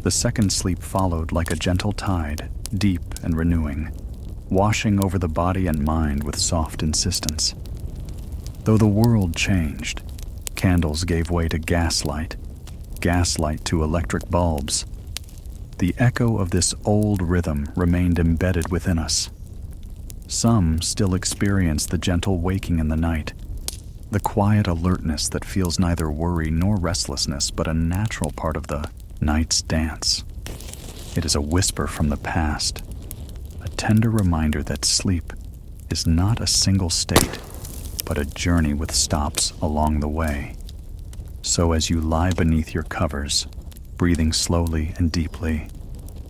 The second sleep followed like a gentle tide, deep and renewing, washing over the body and mind with soft insistence. Though the world changed, candles gave way to gaslight to electric bulbs. The echo of this old rhythm remained embedded within us. Some still experience the gentle waking in the night, the quiet alertness that feels neither worry nor restlessness but a natural part of the night's dance. It is a whisper from the past, a tender reminder that sleep is not a single state, but a journey with stops along the way. So as you lie beneath your covers, breathing slowly and deeply,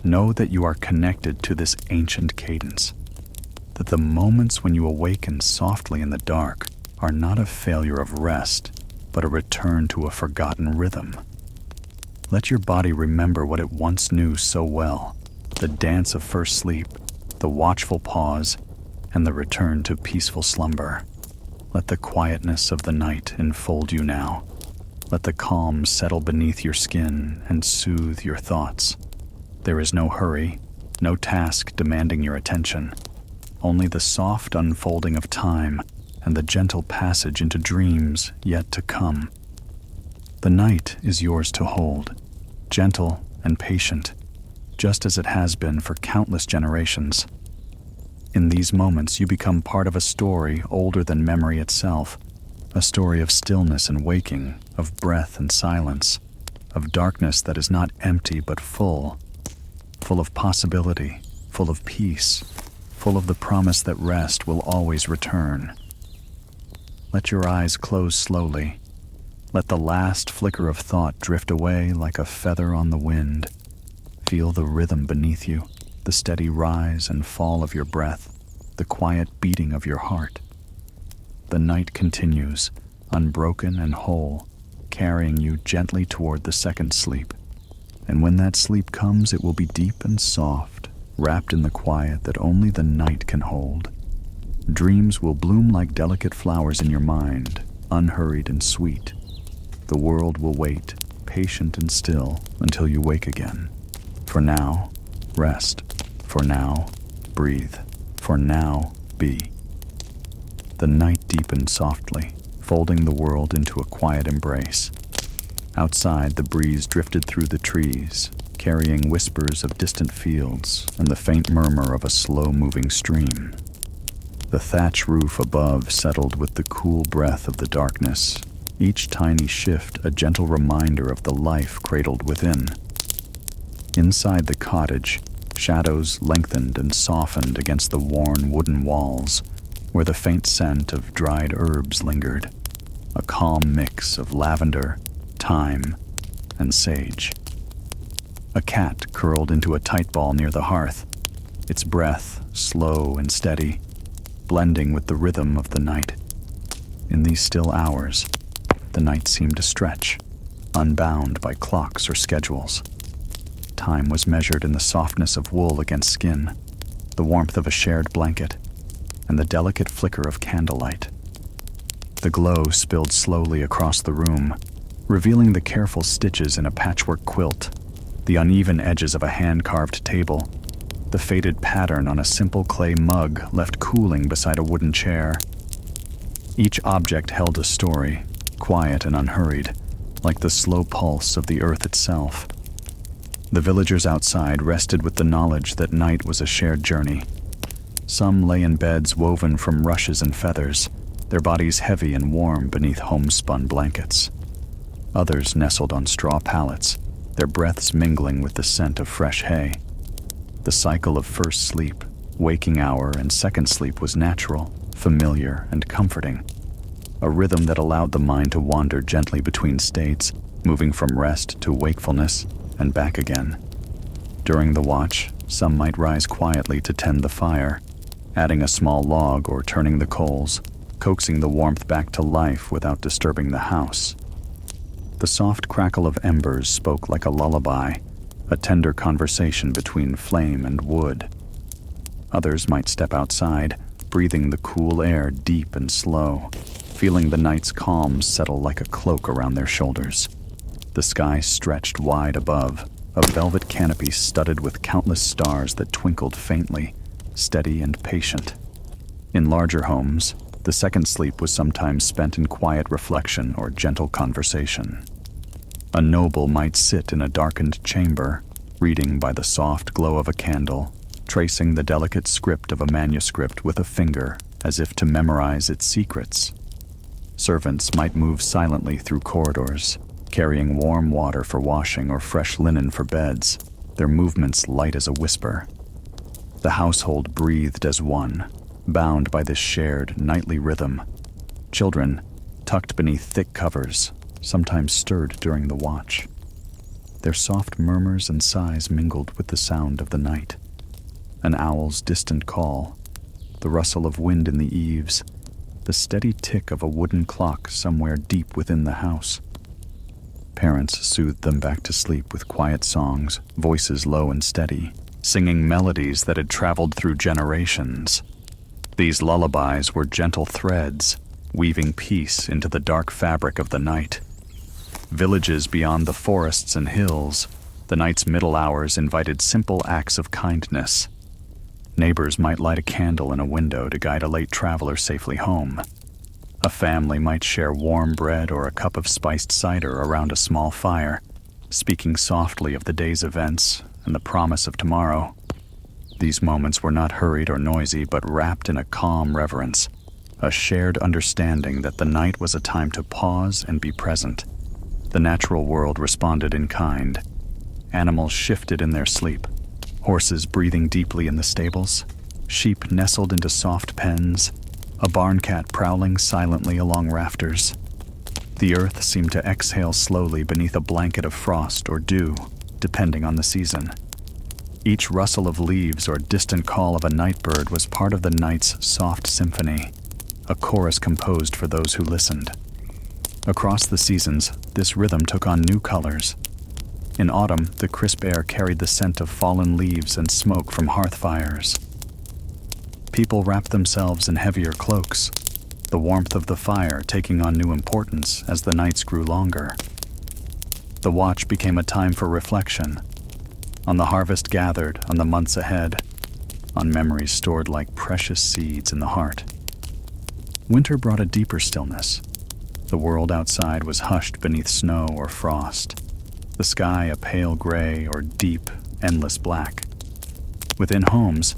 know that you are connected to this ancient cadence, that the moments when you awaken softly in the dark are not a failure of rest, but a return to a forgotten rhythm. Let your body remember what it once knew so well, the dance of first sleep, the watchful pause, and the return to peaceful slumber. Let the quietness of the night enfold you now. Let the calm settle beneath your skin and soothe your thoughts. There is no hurry, no task demanding your attention, only the soft unfolding of time and the gentle passage into dreams yet to come. The night is yours to hold, gentle and patient, just as it has been for countless generations. In these moments, you become part of a story older than memory itself, a story of stillness and waking, of breath and silence, of darkness that is not empty but full of possibility, full of peace, full of the promise that rest will always return. Let your eyes close slowly. Let the last flicker of thought drift away like a feather on the wind. Feel the rhythm beneath you, the steady rise and fall of your breath, the quiet beating of your heart. The night continues, unbroken and whole, carrying you gently toward the second sleep. And when that sleep comes, it will be deep and soft, wrapped in the quiet that only the night can hold. Dreams will bloom like delicate flowers in your mind, unhurried and sweet. The world will wait, patient and still, until you wake again. For now, rest. For now, breathe. For now, be. The night deepened softly, folding the world into a quiet embrace. Outside, the breeze drifted through the trees, carrying whispers of distant fields and the faint murmur of a slow-moving stream. The thatch roof above settled with the cool breath of the darkness, each tiny shift a gentle reminder of the life cradled within. Inside the cottage, shadows lengthened and softened against the worn wooden walls, where the faint scent of dried herbs lingered, a calm mix of lavender, thyme, and sage. A cat curled into a tight ball near the hearth, its breath slow and steady, blending with the rhythm of the night. In these still hours, the night seemed to stretch, unbound by clocks or schedules. Time was measured in the softness of wool against skin, the warmth of a shared blanket, and the delicate flicker of candlelight. The glow spilled slowly across the room, revealing the careful stitches in a patchwork quilt, the uneven edges of a hand-carved table, the faded pattern on a simple clay mug left cooling beside a wooden chair. Each object held a story, quiet and unhurried, like the slow pulse of the earth itself. The villagers outside rested with the knowledge that night was a shared journey. Some lay in beds woven from rushes and feathers, their bodies heavy and warm beneath homespun blankets. Others nestled on straw pallets, their breaths mingling with the scent of fresh hay. The cycle of first sleep, waking hour, and second sleep was natural, familiar, and comforting. A rhythm that allowed the mind to wander gently between states, moving from rest to wakefulness and back again. During the watch, some might rise quietly to tend the fire, adding a small log or turning the coals, coaxing the warmth back to life without disturbing the house. The soft crackle of embers spoke like a lullaby, a tender conversation between flame and wood. Others might step outside, breathing the cool air deep and slow, feeling the night's calm settle like a cloak around their shoulders. The sky stretched wide above, a velvet canopy studded with countless stars that twinkled faintly, steady and patient. In larger homes, the second sleep was sometimes spent in quiet reflection or gentle conversation. A noble might sit in a darkened chamber, reading by the soft glow of a candle, tracing the delicate script of a manuscript with a finger as if to memorize its secrets. Servants might move silently through corridors, carrying warm water for washing or fresh linen for beds, their movements light as a whisper. The household breathed as one, bound by this shared nightly rhythm. Children, tucked beneath thick covers, sometimes stirred during the watch. Their soft murmurs and sighs mingled with the sound of the night. An owl's distant call, the rustle of wind in the eaves, the steady tick of a wooden clock somewhere deep within the house. Parents soothed them back to sleep with quiet songs, voices low and steady, singing melodies that had traveled through generations. These lullabies were gentle threads, weaving peace into the dark fabric of the night. Villages beyond the forests and hills, the night's middle hours invited simple acts of kindness. Neighbors might light a candle in a window to guide a late traveler safely home. A family might share warm bread or a cup of spiced cider around a small fire, speaking softly of the day's events and the promise of tomorrow. These moments were not hurried or noisy, but wrapped in a calm reverence, a shared understanding that the night was a time to pause and be present. The natural world responded in kind. Animals shifted in their sleep, horses breathing deeply in the stables, sheep nestled into soft pens, a barn cat prowling silently along rafters. The earth seemed to exhale slowly beneath a blanket of frost or dew, depending on the season. Each rustle of leaves or distant call of a night bird was part of the night's soft symphony, a chorus composed for those who listened. Across the seasons, this rhythm took on new colors. In autumn, the crisp air carried the scent of fallen leaves and smoke from hearth fires. People wrapped themselves in heavier cloaks. the warmth of the fire taking on new importance as the nights grew longer. The watch became a time for reflection, on the harvest gathered, on the months ahead, on memories stored like precious seeds in the heart. Winter brought a deeper stillness. The world outside was hushed beneath snow or frost, the sky a pale gray or deep, endless black. Within homes,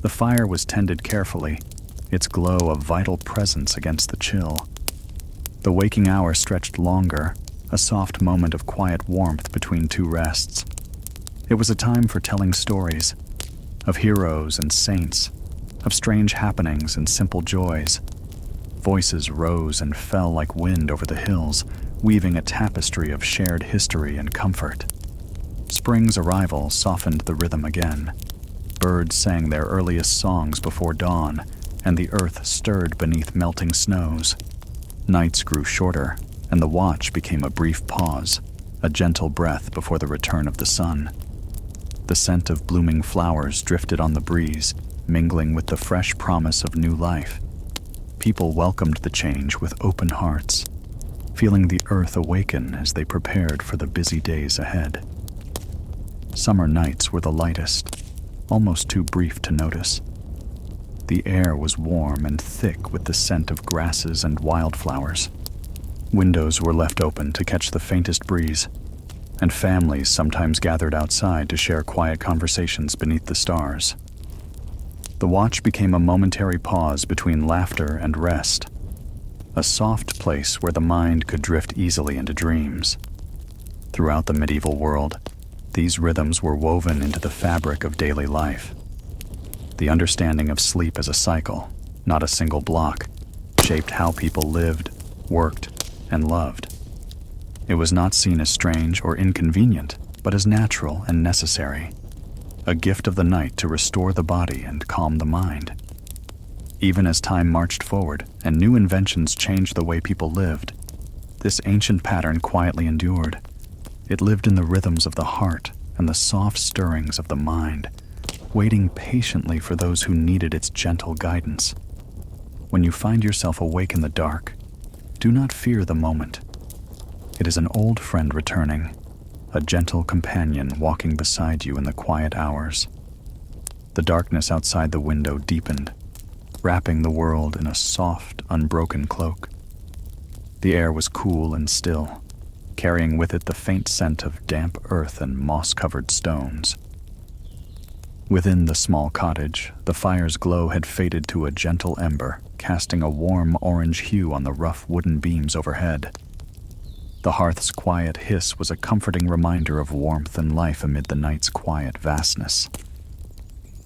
the fire was tended carefully, its glow a vital presence against the chill. The waking hour stretched longer, a soft moment of quiet warmth between two rests. It was a time for telling stories, of heroes and saints, of strange happenings and simple joys. Voices rose and fell like wind over the hills, weaving a tapestry of shared history and comfort. Spring's arrival softened the rhythm again. Birds sang their earliest songs before dawn, and the earth stirred beneath melting snows. Nights grew shorter, and the watch became a brief pause, a gentle breath before the return of the sun. The scent of blooming flowers drifted on the breeze, mingling with the fresh promise of new life. People welcomed the change with open hearts, feeling the earth awaken as they prepared for the busy days ahead. Summer nights were the lightest, almost too brief to notice. The air was warm and thick with the scent of grasses and wildflowers. Windows were left open to catch the faintest breeze, and families sometimes gathered outside to share quiet conversations beneath the stars. The watch became a momentary pause between laughter and rest, a soft place where the mind could drift easily into dreams. Throughout the medieval world, these rhythms were woven into the fabric of daily life. The understanding of sleep as a cycle, not a single block, shaped how people lived, worked, and loved. It was not seen as strange or inconvenient, but as natural and necessary, a gift of the night to restore the body and calm the mind. Even as time marched forward and new inventions changed the way people lived, this ancient pattern quietly endured. It lived in the rhythms of the heart and the soft stirrings of the mind, waiting patiently for those who needed its gentle guidance. When you find yourself awake in the dark, do not fear the moment. It is an old friend returning, a gentle companion walking beside you in the quiet hours. The darkness outside the window deepened, wrapping the world in a soft, unbroken cloak. The air was cool and still, carrying with it the faint scent of damp earth and moss-covered stones. Within the small cottage, the fire's glow had faded to a gentle ember, casting a warm orange hue on the rough wooden beams overhead. The hearth's quiet hiss was a comforting reminder of warmth and life amid the night's quiet vastness.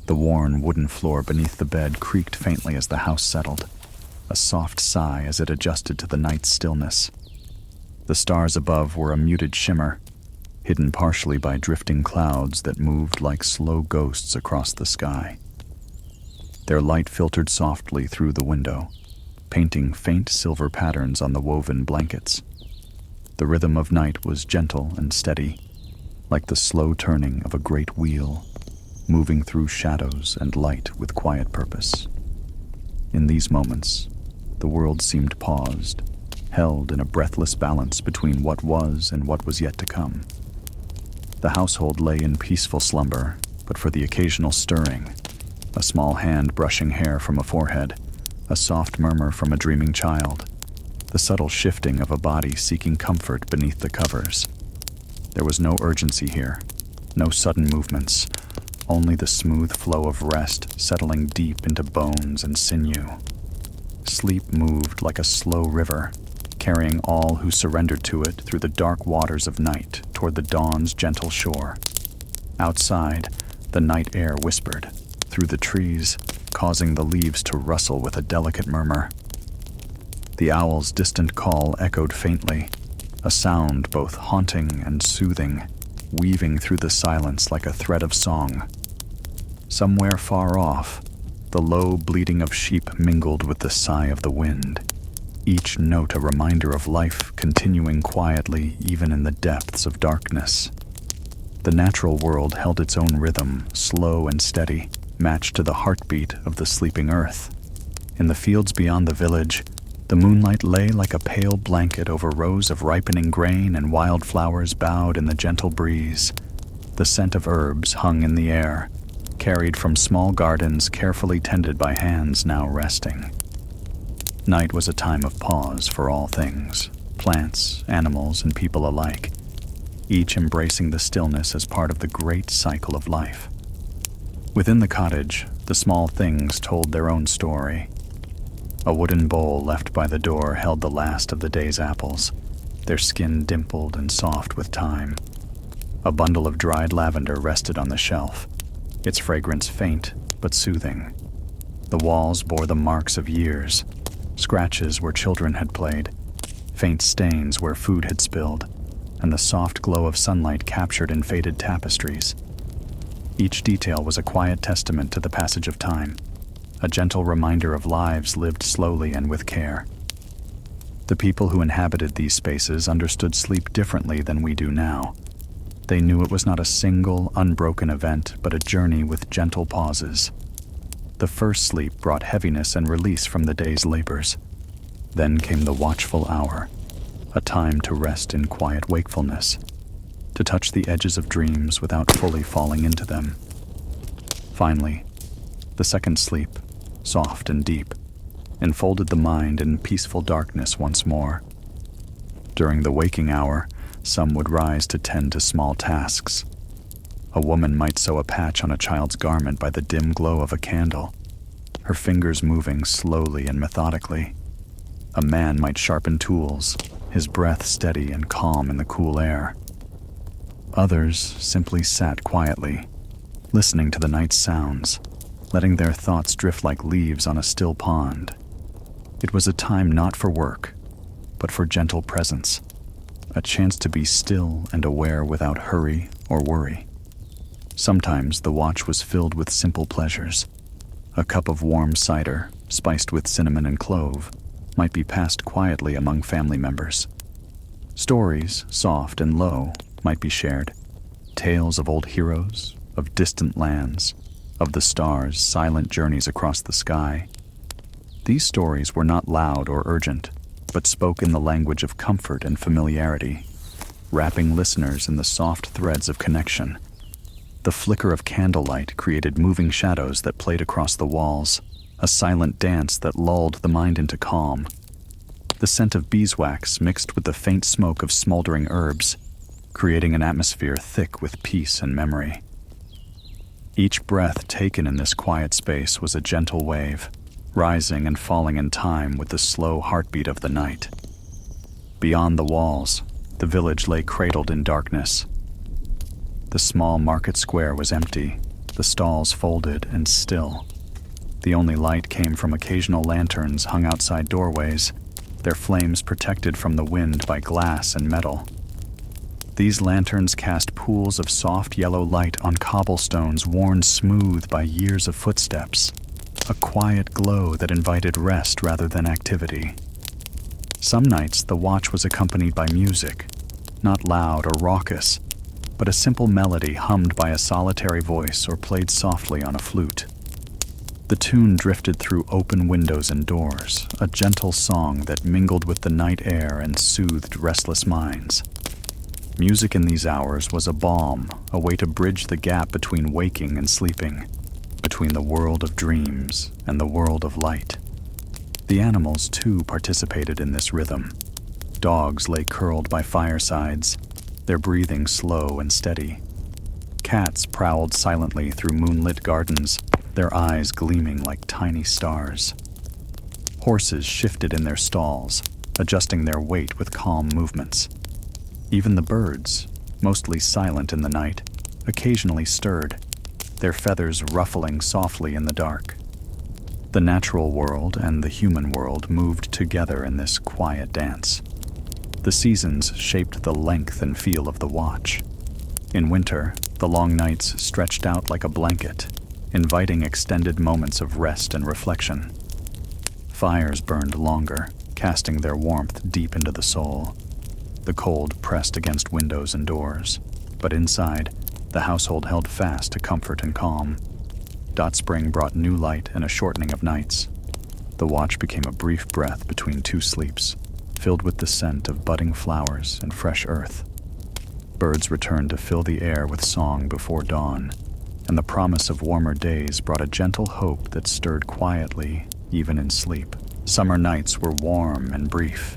The worn wooden floor beneath the bed creaked faintly as the house settled, a soft sigh as it adjusted to the night's stillness. The stars above were a muted shimmer, hidden partially by drifting clouds that moved like slow ghosts across the sky. Their light filtered softly through the window, painting faint silver patterns on the woven blankets. The rhythm of night was gentle and steady, like the slow turning of a great wheel, moving through shadows and light with quiet purpose. In these moments, the world seemed paused, held in a breathless balance between what was and what was yet to come. The household lay in peaceful slumber, but for the occasional stirring, a small hand brushing hair from a forehead, a soft murmur from a dreaming child, the subtle shifting of a body seeking comfort beneath the covers. There was no urgency here, no sudden movements, only the smooth flow of rest settling deep into bones and sinew. Sleep moved like a slow river, carrying all who surrendered to it through the dark waters of night toward the dawn's gentle shore. Outside, the night air whispered through the trees, causing the leaves to rustle with a delicate murmur. The owl's distant call echoed faintly, a sound both haunting and soothing, weaving through the silence like a thread of song. Somewhere far off, the low bleating of sheep mingled with the sigh of the wind, each note a reminder of life continuing quietly even in the depths of darkness. The natural world held its own rhythm, slow and steady, matched to the heartbeat of the sleeping earth. In the fields beyond the village, The moonlight lay like a pale blanket over rows of ripening grain, and wildflowers bowed in the gentle breeze. The scent of herbs hung in the air, carried from small gardens carefully tended by hands now resting. Night was a time of pause for all things, plants, animals, and people alike, each embracing the stillness as part of the great cycle of life. Within the cottage, the small things told their own story. A wooden bowl left by the door held the last of the day's apples, their skin dimpled and soft with time. A bundle of dried lavender rested on the shelf, its fragrance faint but soothing. The walls bore the marks of years, scratches where children had played, faint stains where food had spilled, and the soft glow of sunlight captured in faded tapestries. Each detail was a quiet testament to the passage of time, a gentle reminder of lives lived slowly and with care. The people who inhabited these spaces understood sleep differently than we do now. They knew it was not a single, unbroken event, but a journey with gentle pauses. The first sleep brought heaviness and release from the day's labors. Then came the watchful hour, a time to rest in quiet wakefulness, to touch the edges of dreams without fully falling into them. Finally, the second sleep, soft and deep, enfolded the mind in peaceful darkness once more. During the waking hour, some would rise to tend to small tasks. A woman might sew a patch on a child's garment by the dim glow of a candle, her fingers moving slowly and methodically. A man might sharpen tools, his breath steady and calm in the cool air. Others simply sat quietly, listening to the night's sounds, letting their thoughts drift like leaves on a still pond. It was a time not for work, but for gentle presence, a chance to be still and aware without hurry or worry. Sometimes the watch was filled with simple pleasures. A cup of warm cider, spiced with cinnamon and clove, might be passed quietly among family members. Stories, soft and low, might be shared. Tales of old heroes, of distant lands, of the stars' silent journeys across the sky. These stories were not loud or urgent, but spoke in the language of comfort and familiarity, wrapping listeners in the soft threads of connection. The flicker of candlelight created moving shadows that played across the walls, a silent dance that lulled the mind into calm. The scent of beeswax mixed with the faint smoke of smoldering herbs, creating an atmosphere thick with peace and memory. Each breath taken in this quiet space was a gentle wave, rising and falling in time with the slow heartbeat of the night. Beyond the walls, the village lay cradled in darkness. The small market square was empty, the stalls folded and still. The only light came from occasional lanterns hung outside doorways, their flames protected from the wind by glass and metal. These lanterns cast pools of soft yellow light on cobblestones worn smooth by years of footsteps, a quiet glow that invited rest rather than activity. Some nights the watch was accompanied by music, not loud or raucous, but a simple melody hummed by a solitary voice or played softly on a flute. The tune drifted through open windows and doors, a gentle song that mingled with the night air and soothed restless minds. Music in these hours was a balm, a way to bridge the gap between waking and sleeping, between the world of dreams and the world of light. The animals, too, participated in this rhythm. Dogs lay curled by firesides, their breathing slow and steady. Cats prowled silently through moonlit gardens, their eyes gleaming like tiny stars. Horses shifted in their stalls, adjusting their weight with calm movements. Even the birds, mostly silent in the night, occasionally stirred, their feathers ruffling softly in the dark. The natural world and the human world moved together in this quiet dance. The seasons shaped the length and feel of the watch. In winter, the long nights stretched out like a blanket, inviting extended moments of rest and reflection. Fires burned longer, casting their warmth deep into the soul. The cold pressed against windows and doors, but inside, the household held fast to comfort and calm. Dot Spring brought new light and a shortening of nights. The watch became a brief breath between two sleeps, filled with the scent of budding flowers and fresh earth. Birds returned to fill the air with song before dawn, and the promise of warmer days brought a gentle hope that stirred quietly, even in sleep. Summer nights were warm and brief.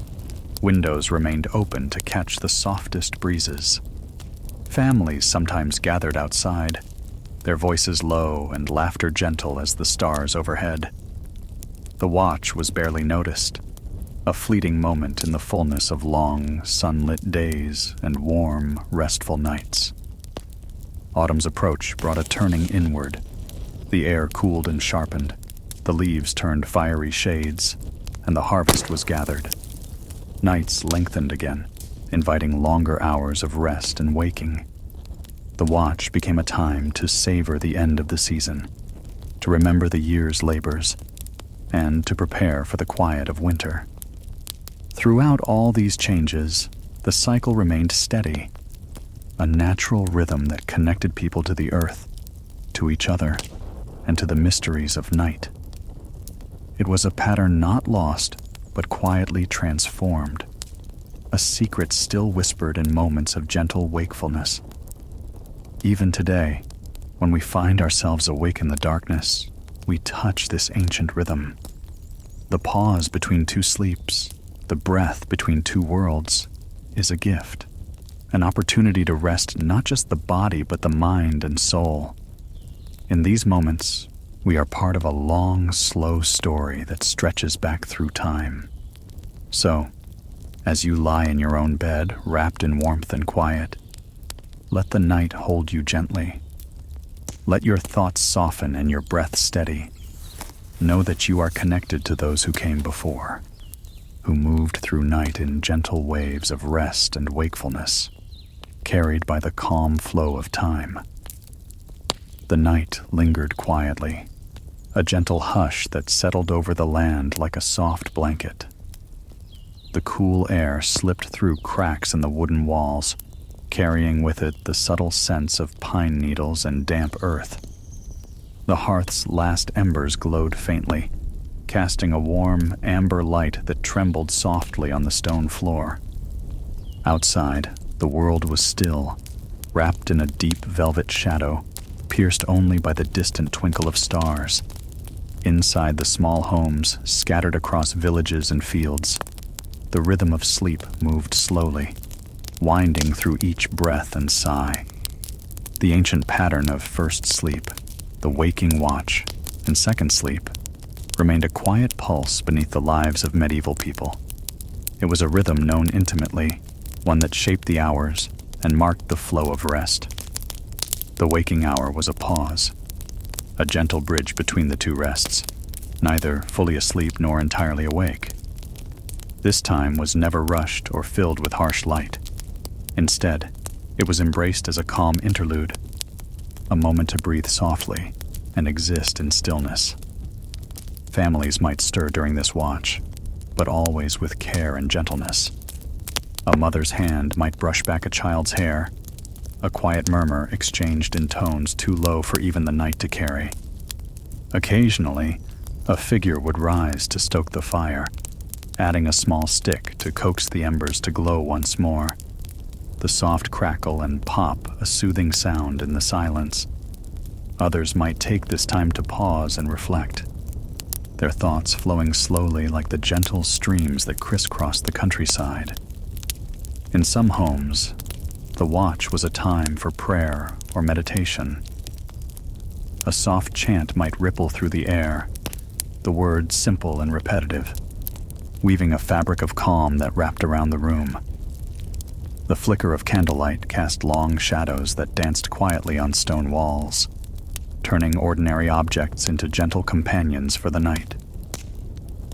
Windows remained open to catch the softest breezes. Families sometimes gathered outside, their voices low and laughter gentle as the stars overhead. The watch was barely noticed, a fleeting moment in the fullness of long, sunlit days and warm, restful nights. Autumn's approach brought a turning inward. The air cooled and sharpened, the leaves turned fiery shades, and the harvest was gathered. Nights lengthened again, inviting longer hours of rest and waking. The watch became a time to savor the end of the season, to remember the year's labors, and to prepare for the quiet of winter. Throughout all these changes, the cycle remained steady, a natural rhythm that connected people to the earth, to each other, and to the mysteries of night. It was a pattern not lost, but quietly transformed, a secret still whispered in moments of gentle wakefulness. Even today, when we find ourselves awake in the darkness, we touch this ancient rhythm. The pause between two sleeps, the breath between two worlds, is a gift, an opportunity to rest not just the body but the mind and soul. In these moments, we are part of a long, slow story that stretches back through time. So, as you lie in your own bed, wrapped in warmth and quiet, let the night hold you gently. Let your thoughts soften and your breath steady. Know that you are connected to those who came before, who moved through night in gentle waves of rest and wakefulness, carried by the calm flow of time. The night lingered quietly, a gentle hush that settled over the land like a soft blanket. The cool air slipped through cracks in the wooden walls, carrying with it the subtle scents of pine needles and damp earth. The hearth's last embers glowed faintly, casting a warm, amber light that trembled softly on the stone floor. Outside, the world was still, wrapped in a deep velvet shadow, pierced only by the distant twinkle of stars. Inside the small homes, scattered across villages and fields, the rhythm of sleep moved slowly, winding through each breath and sigh. The ancient pattern of first sleep, the waking watch, and second sleep remained a quiet pulse beneath the lives of medieval people. It was a rhythm known intimately, one that shaped the hours and marked the flow of rest. The waking hour was a pause, a gentle bridge between the two rests, neither fully asleep nor entirely awake. This time was never rushed or filled with harsh light. Instead, it was embraced as a calm interlude, a moment to breathe softly and exist in stillness. Families might stir during this watch, but always with care and gentleness. A mother's hand might brush back a child's hair, a quiet murmur exchanged in tones too low for even the night to carry. Occasionally, a figure would rise to stoke the fire, adding a small stick to coax the embers to glow once more. The soft crackle and pop a soothing sound in the silence. Others might take this time to pause and reflect, their thoughts flowing slowly like the gentle streams that crisscross the countryside. In some homes, the watch was a time for prayer or meditation. A soft chant might ripple through the air, the words simple and repetitive, weaving a fabric of calm that wrapped around the room. The flicker of candlelight cast long shadows that danced quietly on stone walls, turning ordinary objects into gentle companions for the night.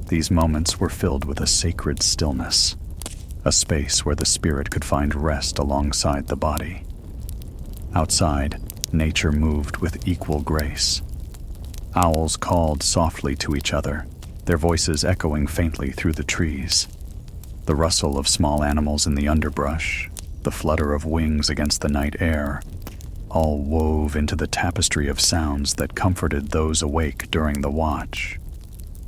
These moments were filled with a sacred stillness, a space where the spirit could find rest alongside the body. Outside, nature moved with equal grace. Owls called softly to each other, their voices echoing faintly through the trees. The rustle of small animals in the underbrush, the flutter of wings against the night air, all wove into the tapestry of sounds that comforted those awake during the watch.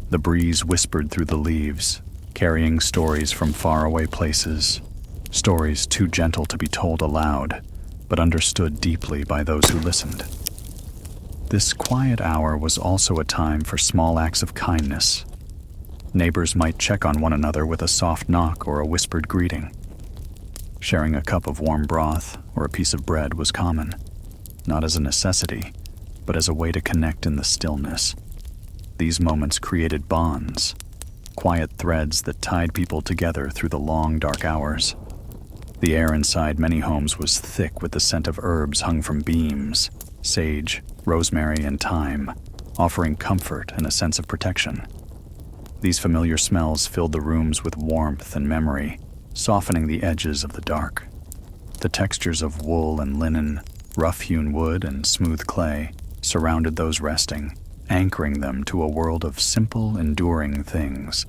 The breeze whispered through the leaves, carrying stories from faraway places, stories too gentle to be told aloud, but understood deeply by those who listened. This quiet hour was also a time for small acts of kindness. Neighbors might check on one another with a soft knock or a whispered greeting. Sharing a cup of warm broth or a piece of bread was common, not as a necessity, but as a way to connect in the stillness. These moments created bonds, quiet threads that tied people together through the long, dark hours. The air inside many homes was thick with the scent of herbs hung from beams, sage, rosemary, and thyme, offering comfort and a sense of protection. These familiar smells filled the rooms with warmth and memory, softening the edges of the dark. The textures of wool and linen, rough-hewn wood and smooth clay, surrounded those resting, anchoring them to a world of simple, enduring things.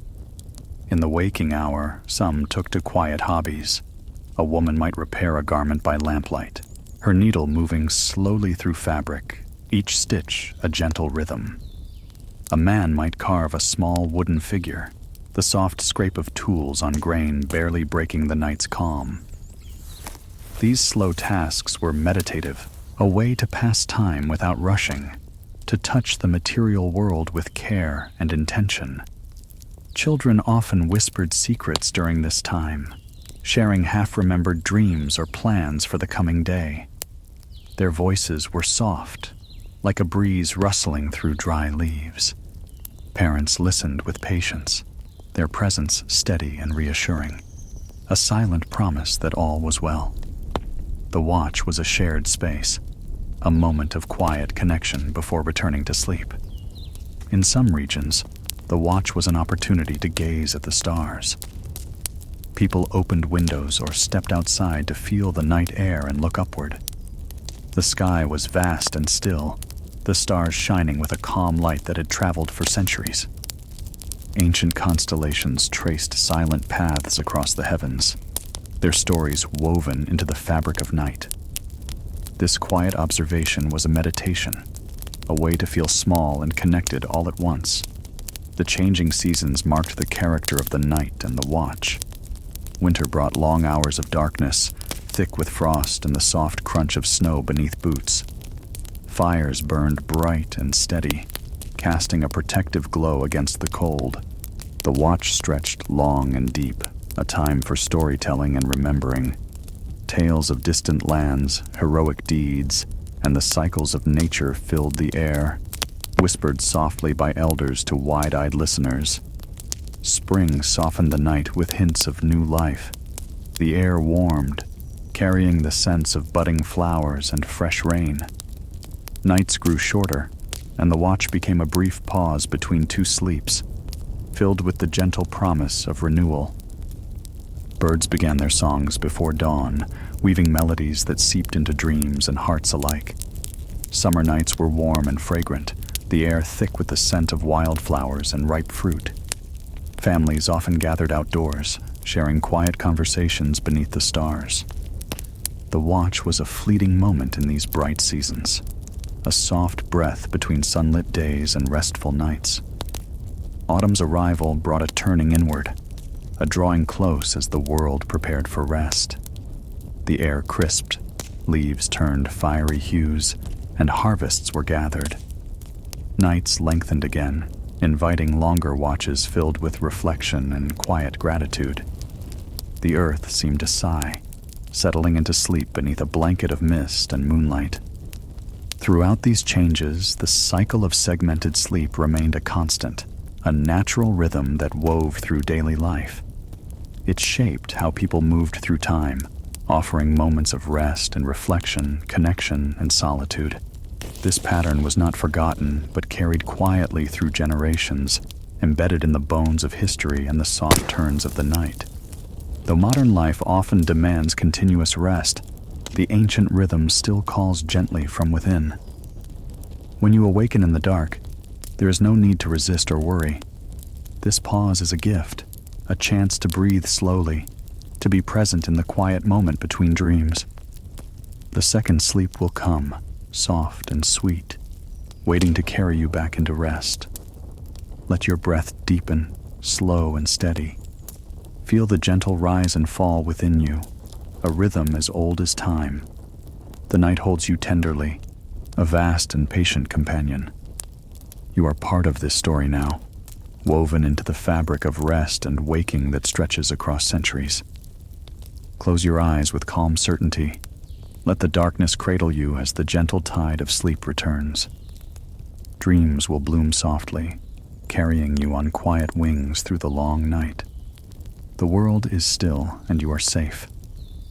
In the waking hour, some took to quiet hobbies. A woman might repair a garment by lamplight, her needle moving slowly through fabric, each stitch a gentle rhythm. A man might carve a small wooden figure, the soft scrape of tools on grain barely breaking the night's calm. These slow tasks were meditative, a way to pass time without rushing, to touch the material world with care and intention. Children often whispered secrets during this time, sharing half-remembered dreams or plans for the coming day. Their voices were soft, like a breeze rustling through dry leaves. Parents listened with patience, their presence steady and reassuring, a silent promise that all was well. The watch was a shared space, a moment of quiet connection before returning to sleep. In some regions, the watch was an opportunity to gaze at the stars. People opened windows or stepped outside to feel the night air and look upward. The sky was vast and still, the stars shining with a calm light that had traveled for centuries. Ancient constellations traced silent paths across the heavens, their stories woven into the fabric of night. This quiet observation was a meditation, a way to feel small and connected all at once. The changing seasons marked the character of the night and the watch. Winter brought long hours of darkness, thick with frost and the soft crunch of snow beneath boots. Fires burned bright and steady, casting a protective glow against the cold. The watch stretched long and deep, a time for storytelling and remembering. Tales of distant lands, heroic deeds, and the cycles of nature filled the air, whispered softly by elders to wide-eyed listeners. Spring softened the night with hints of new life. The air warmed, carrying the sense of budding flowers and fresh rain. Nights grew shorter, and the watch became a brief pause between two sleeps, filled with the gentle promise of renewal. Birds began their songs before dawn, weaving melodies that seeped into dreams and hearts alike. Summer nights were warm and fragrant, the air thick with the scent of wildflowers and ripe fruit. Families often gathered outdoors, sharing quiet conversations beneath the stars. The watch was a fleeting moment in these bright seasons, a soft breath between sunlit days and restful nights. Autumn's arrival brought a turning inward, a drawing close as the world prepared for rest. The air crisped, leaves turned fiery hues, and harvests were gathered. Nights lengthened again, inviting longer watches filled with reflection and quiet gratitude. The earth seemed to sigh, settling into sleep beneath a blanket of mist and moonlight. Throughout these changes, the cycle of segmented sleep remained a constant, a natural rhythm that wove through daily life. It shaped how people moved through time, offering moments of rest and reflection, connection and solitude. This pattern was not forgotten, but carried quietly through generations, embedded in the bones of history and the soft turns of the night. Though modern life often demands continuous rest, the ancient rhythm still calls gently from within. When you awaken in the dark, there is no need to resist or worry. This pause is a gift, a chance to breathe slowly, to be present in the quiet moment between dreams. The second sleep will come, soft and sweet, waiting to carry you back into rest. Let your breath deepen, slow and steady. Feel the gentle rise and fall within you, a rhythm as old as time. The night holds you tenderly, a vast and patient companion. You are part of this story now, woven into the fabric of rest and waking that stretches across centuries. Close your eyes with calm certainty. Let the darkness cradle you as the gentle tide of sleep returns. Dreams will bloom softly, carrying you on quiet wings through the long night. The world is still and you are safe,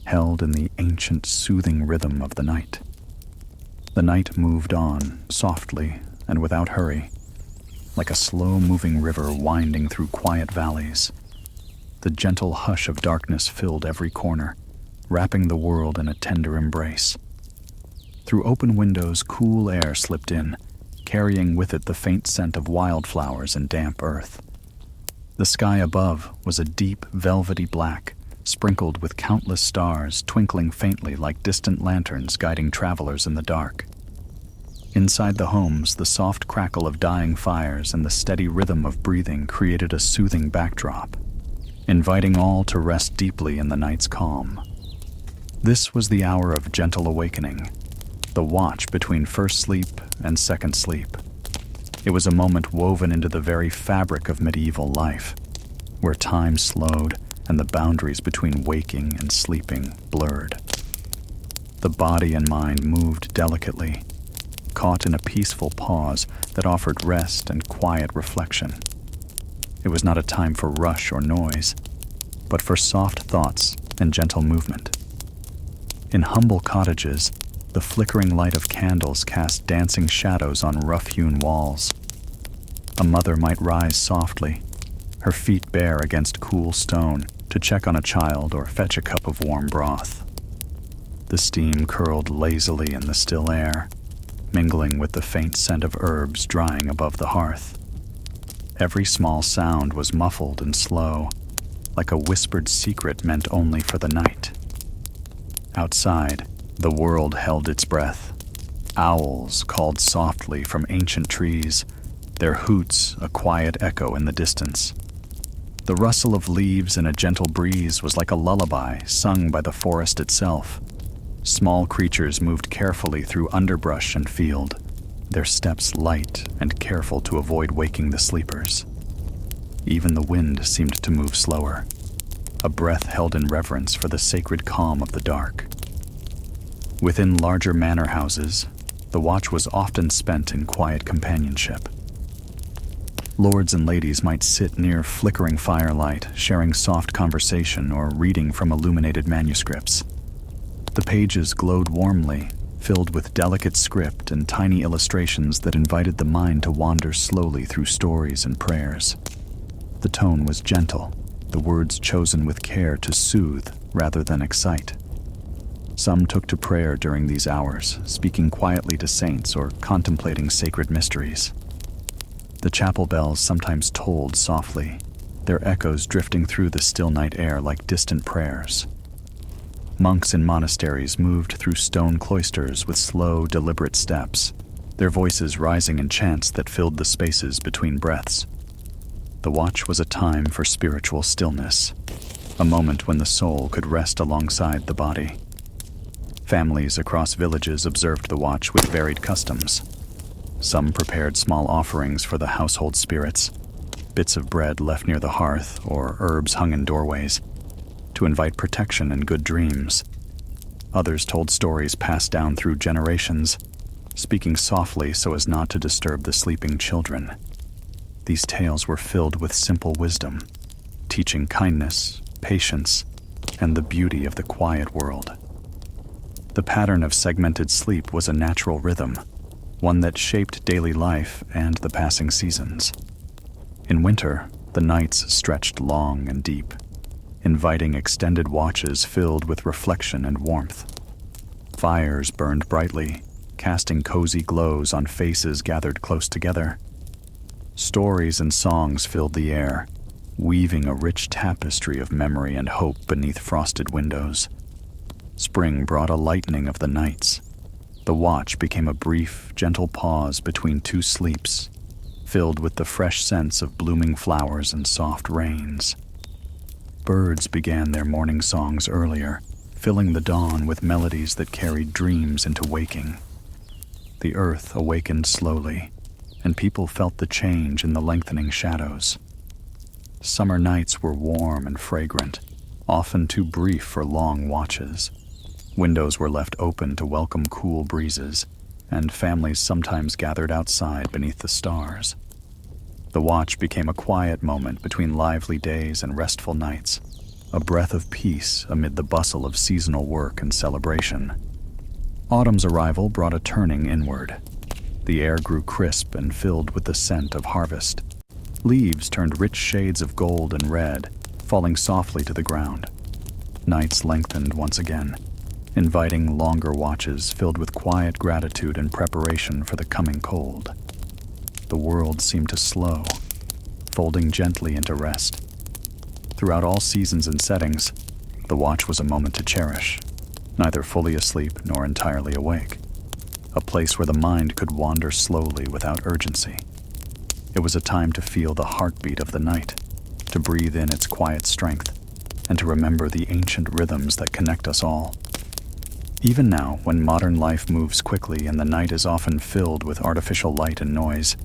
held in the ancient soothing rhythm of the night. The night moved on, softly and without hurry, like a slow-moving river winding through quiet valleys. The gentle hush of darkness filled every corner, wrapping the world in a tender embrace. Through open windows, cool air slipped in, carrying with it the faint scent of wildflowers and damp earth. The sky above was a deep, velvety black, sprinkled with countless stars twinkling faintly like distant lanterns guiding travelers in the dark. Inside the homes, the soft crackle of dying fires and the steady rhythm of breathing created a soothing backdrop, inviting all to rest deeply in the night's calm. This was the hour of gentle awakening, the watch between first sleep and second sleep. It was a moment woven into the very fabric of medieval life, where time slowed and the boundaries between waking and sleeping blurred. The body and mind moved delicately, caught in a peaceful pause that offered rest and quiet reflection. It was not a time for rush or noise, but for soft thoughts and gentle movement. In humble cottages, the flickering light of candles cast dancing shadows on rough-hewn walls. A mother might rise softly, her feet bare against cool stone, to check on a child or fetch a cup of warm broth. The steam curled lazily in the still air, mingling with the faint scent of herbs drying above the hearth. Every small sound was muffled and slow, like a whispered secret meant only for the night. Outside, the world held its breath. Owls called softly from ancient trees, their hoots a quiet echo in the distance. The rustle of leaves in a gentle breeze was like a lullaby sung by the forest itself. Small creatures moved carefully through underbrush and field, their steps light and careful to avoid waking the sleepers. Even the wind seemed to move slower, a breath held in reverence for the sacred calm of the dark. Within larger manor houses, the watch was often spent in quiet companionship. Lords and ladies might sit near flickering firelight, sharing soft conversation or reading from illuminated manuscripts. The pages glowed warmly, filled with delicate script and tiny illustrations that invited the mind to wander slowly through stories and prayers. The tone was gentle, the words chosen with care to soothe rather than excite. Some took to prayer during these hours, speaking quietly to saints or contemplating sacred mysteries. The chapel bells sometimes tolled softly, their echoes drifting through the still night air like distant prayers. Monks in monasteries moved through stone cloisters with slow, deliberate steps, their voices rising in chants that filled the spaces between breaths. The watch was a time for spiritual stillness, a moment when the soul could rest alongside the body. Families across villages observed the watch with varied customs. Some prepared small offerings for the household spirits, bits of bread left near the hearth or herbs hung in doorways, to invite protection and good dreams. Others told stories passed down through generations, speaking softly so as not to disturb the sleeping children. These tales were filled with simple wisdom, teaching kindness, patience, and the beauty of the quiet world. The pattern of segmented sleep was a natural rhythm, one that shaped daily life and the passing seasons. In winter, the nights stretched long and deep, inviting extended watches filled with reflection and warmth. Fires burned brightly, casting cozy glows on faces gathered close together. Stories and songs filled the air, weaving a rich tapestry of memory and hope beneath frosted windows. Spring brought a lightening of the nights. The watch became a brief, gentle pause between two sleeps, filled with the fresh scents of blooming flowers and soft rains. Birds began their morning songs earlier, filling the dawn with melodies that carried dreams into waking. The earth awakened slowly, and people felt the change in the lengthening shadows. Summer nights were warm and fragrant, often too brief for long watches. Windows were left open to welcome cool breezes, and families sometimes gathered outside beneath the stars. The watch became a quiet moment between lively days and restful nights, a breath of peace amid the bustle of seasonal work and celebration. Autumn's arrival brought a turning inward. The air grew crisp and filled with the scent of harvest. Leaves turned rich shades of gold and red, falling softly to the ground. Nights lengthened once again, inviting longer watches filled with quiet gratitude and preparation for the coming cold. The world seemed to slow, folding gently into rest. Throughout all seasons and settings, the watch was a moment to cherish, neither fully asleep nor entirely awake, a place where the mind could wander slowly without urgency. It was a time to feel the heartbeat of the night, to breathe in its quiet strength, and to remember the ancient rhythms that connect us all. Even now, when modern life moves quickly and the night is often filled with artificial light and noise,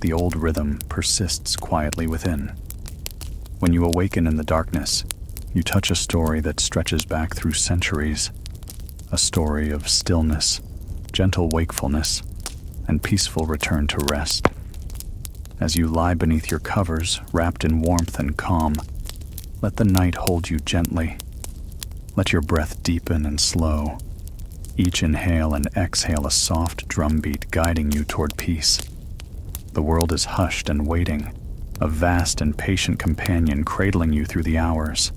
the old rhythm persists quietly within. When you awaken in the darkness, you touch a story that stretches back through centuries, a story of stillness, gentle wakefulness, and peaceful return to rest. As you lie beneath your covers, wrapped in warmth and calm, let the night hold you gently. Let your breath deepen and slow, each inhale and exhale a soft drumbeat guiding you toward peace. The world is hushed and waiting, a vast and patient companion cradling you through the hours.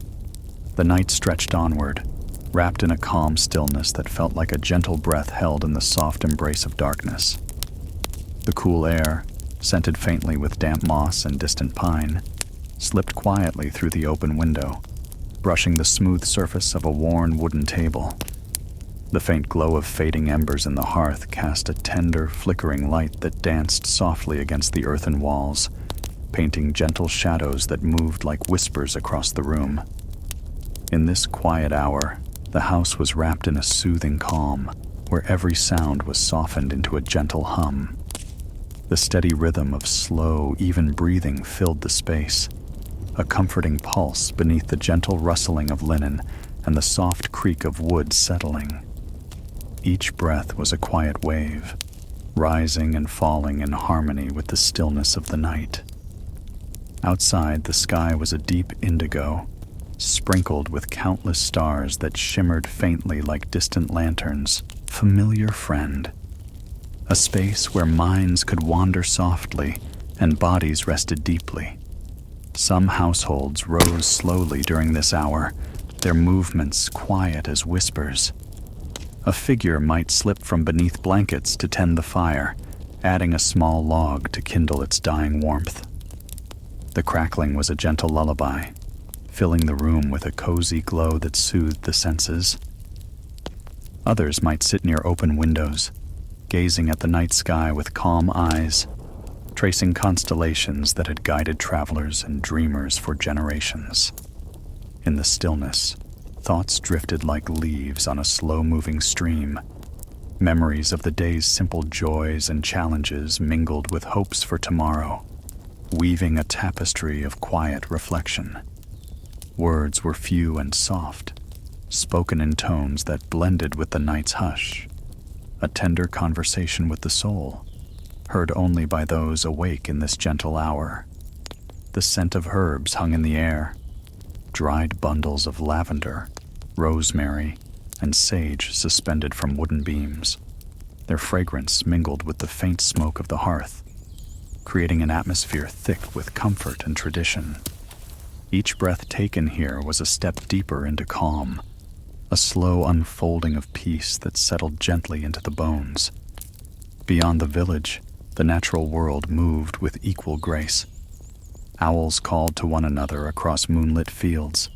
The night stretched onward, wrapped in a calm stillness that felt like a gentle breath held in the soft embrace of darkness. The cool air, scented faintly with damp moss and distant pine, slipped quietly through the open window, brushing the smooth surface of a worn wooden table. The faint glow of fading embers in the hearth cast a tender, flickering light that danced softly against the earthen walls, painting gentle shadows that moved like whispers across the room. In this quiet hour, the house was wrapped in a soothing calm, where every sound was softened into a gentle hum. The steady rhythm of slow, even breathing filled the space, a comforting pulse beneath the gentle rustling of linen and the soft creak of wood settling. Each breath was a quiet wave, rising and falling in harmony with the stillness of the night. Outside, the sky was a deep indigo, sprinkled with countless stars that shimmered faintly like distant lanterns. Familiar friend. A space where minds could wander softly and bodies rested deeply. Some households rose slowly during this hour, their movements quiet as whispers. A figure might slip from beneath blankets to tend the fire, adding a small log to kindle its dying warmth. The crackling was a gentle lullaby, filling the room with a cozy glow that soothed the senses. Others might sit near open windows, gazing at the night sky with calm eyes, tracing constellations that had guided travelers and dreamers for generations. In the stillness, thoughts drifted like leaves on a slow-moving stream. Memories of the day's simple joys and challenges mingled with hopes for tomorrow, weaving a tapestry of quiet reflection. Words were few and soft, spoken in tones that blended with the night's hush, a tender conversation with the soul, heard only by those awake in this gentle hour. The scent of herbs hung in the air, dried bundles of lavender, rosemary, and sage suspended from wooden beams. Their fragrance mingled with the faint smoke of the hearth, creating an atmosphere thick with comfort and tradition. Each breath taken here was a step deeper into calm, a slow unfolding of peace that settled gently into the bones. Beyond the village, the natural world moved with equal grace. Owls called to one another across moonlit fields,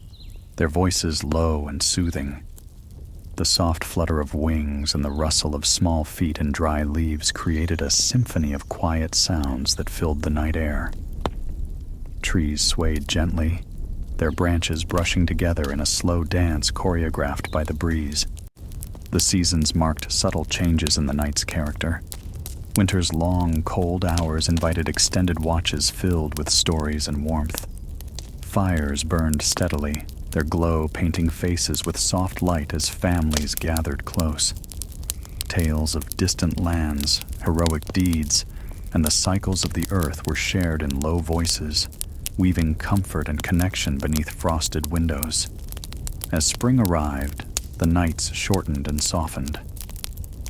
their voices low and soothing. The soft flutter of wings and the rustle of small feet in dry leaves created a symphony of quiet sounds that filled the night air. Trees swayed gently, their branches brushing together in a slow dance choreographed by the breeze. The seasons marked subtle changes in the night's character. Winter's long, cold hours invited extended watches filled with stories and warmth. Fires burned steadily, their glow painting faces with soft light as families gathered close. Tales of distant lands, heroic deeds, and the cycles of the earth were shared in low voices, weaving comfort and connection beneath frosted windows. As spring arrived, the nights shortened and softened.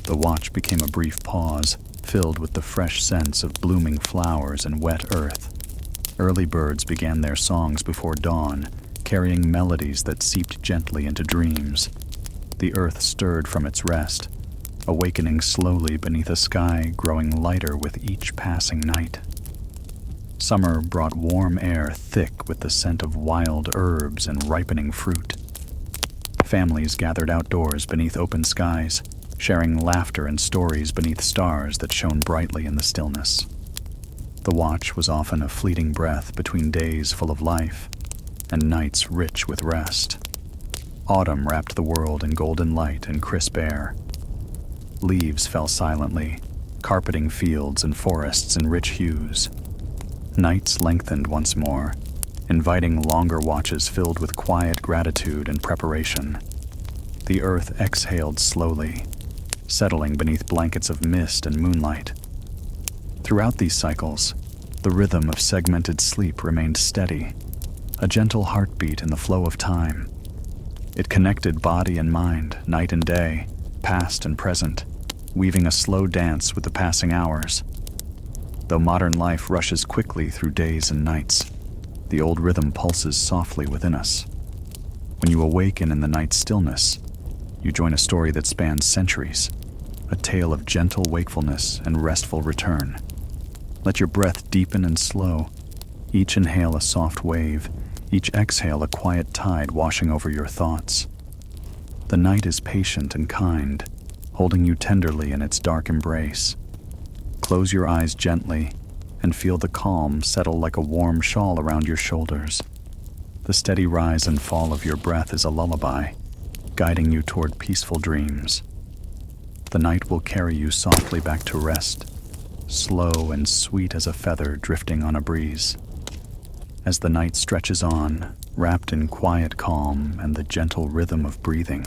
The watch became a brief pause, filled with the fresh scents of blooming flowers and wet earth. Early birds began their songs before dawn, carrying melodies that seeped gently into dreams. The earth stirred from its rest, awakening slowly beneath a sky growing lighter with each passing night. Summer brought warm air thick with the scent of wild herbs and ripening fruit. Families gathered outdoors beneath open skies, sharing laughter and stories beneath stars that shone brightly in the stillness. The watch was often a fleeting breath between days full of life and nights rich with rest. Autumn wrapped the world in golden light and crisp air. Leaves fell silently, carpeting fields and forests in rich hues. Nights lengthened once more, inviting longer watches filled with quiet gratitude and preparation. The earth exhaled slowly, settling beneath blankets of mist and moonlight. Throughout these cycles, the rhythm of segmented sleep remained steady, a gentle heartbeat in the flow of time. It connected body and mind, night and day, past and present, weaving a slow dance with the passing hours. Though modern life rushes quickly through days and nights, the old rhythm pulses softly within us. When you awaken in the night's stillness, you join a story that spans centuries, a tale of gentle wakefulness and restful return. Let your breath deepen and slow, each inhale a soft wave, each exhale a quiet tide washing over your thoughts. The night is patient and kind, holding you tenderly in its dark embrace. Close your eyes gently and feel the calm settle like a warm shawl around your shoulders. The steady rise and fall of your breath is a lullaby, guiding you toward peaceful dreams. The night will carry you softly back to rest, slow and sweet as a feather drifting on a breeze. As the night stretches on, wrapped in quiet calm and the gentle rhythm of breathing,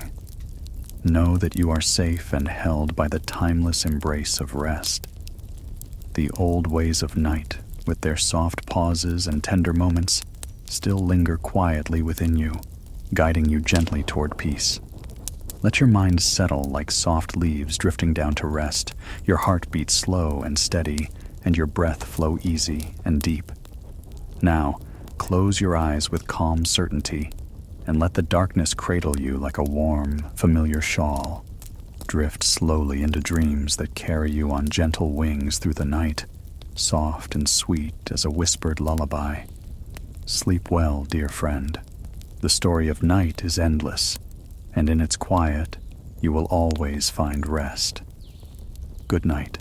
know that you are safe and held by the timeless embrace of rest. The old ways of night, with their soft pauses and tender moments, still linger quietly within you, guiding you gently toward peace. Let your mind settle like soft leaves drifting down to rest, your heart beat slow and steady, and your breath flow easy and deep. Now, close your eyes with calm certainty, and let the darkness cradle you like a warm, familiar shawl. Drift slowly into dreams that carry you on gentle wings through the night, soft and sweet as a whispered lullaby. Sleep well, dear friend. The story of night is endless, and in its quiet, you will always find rest. Good night.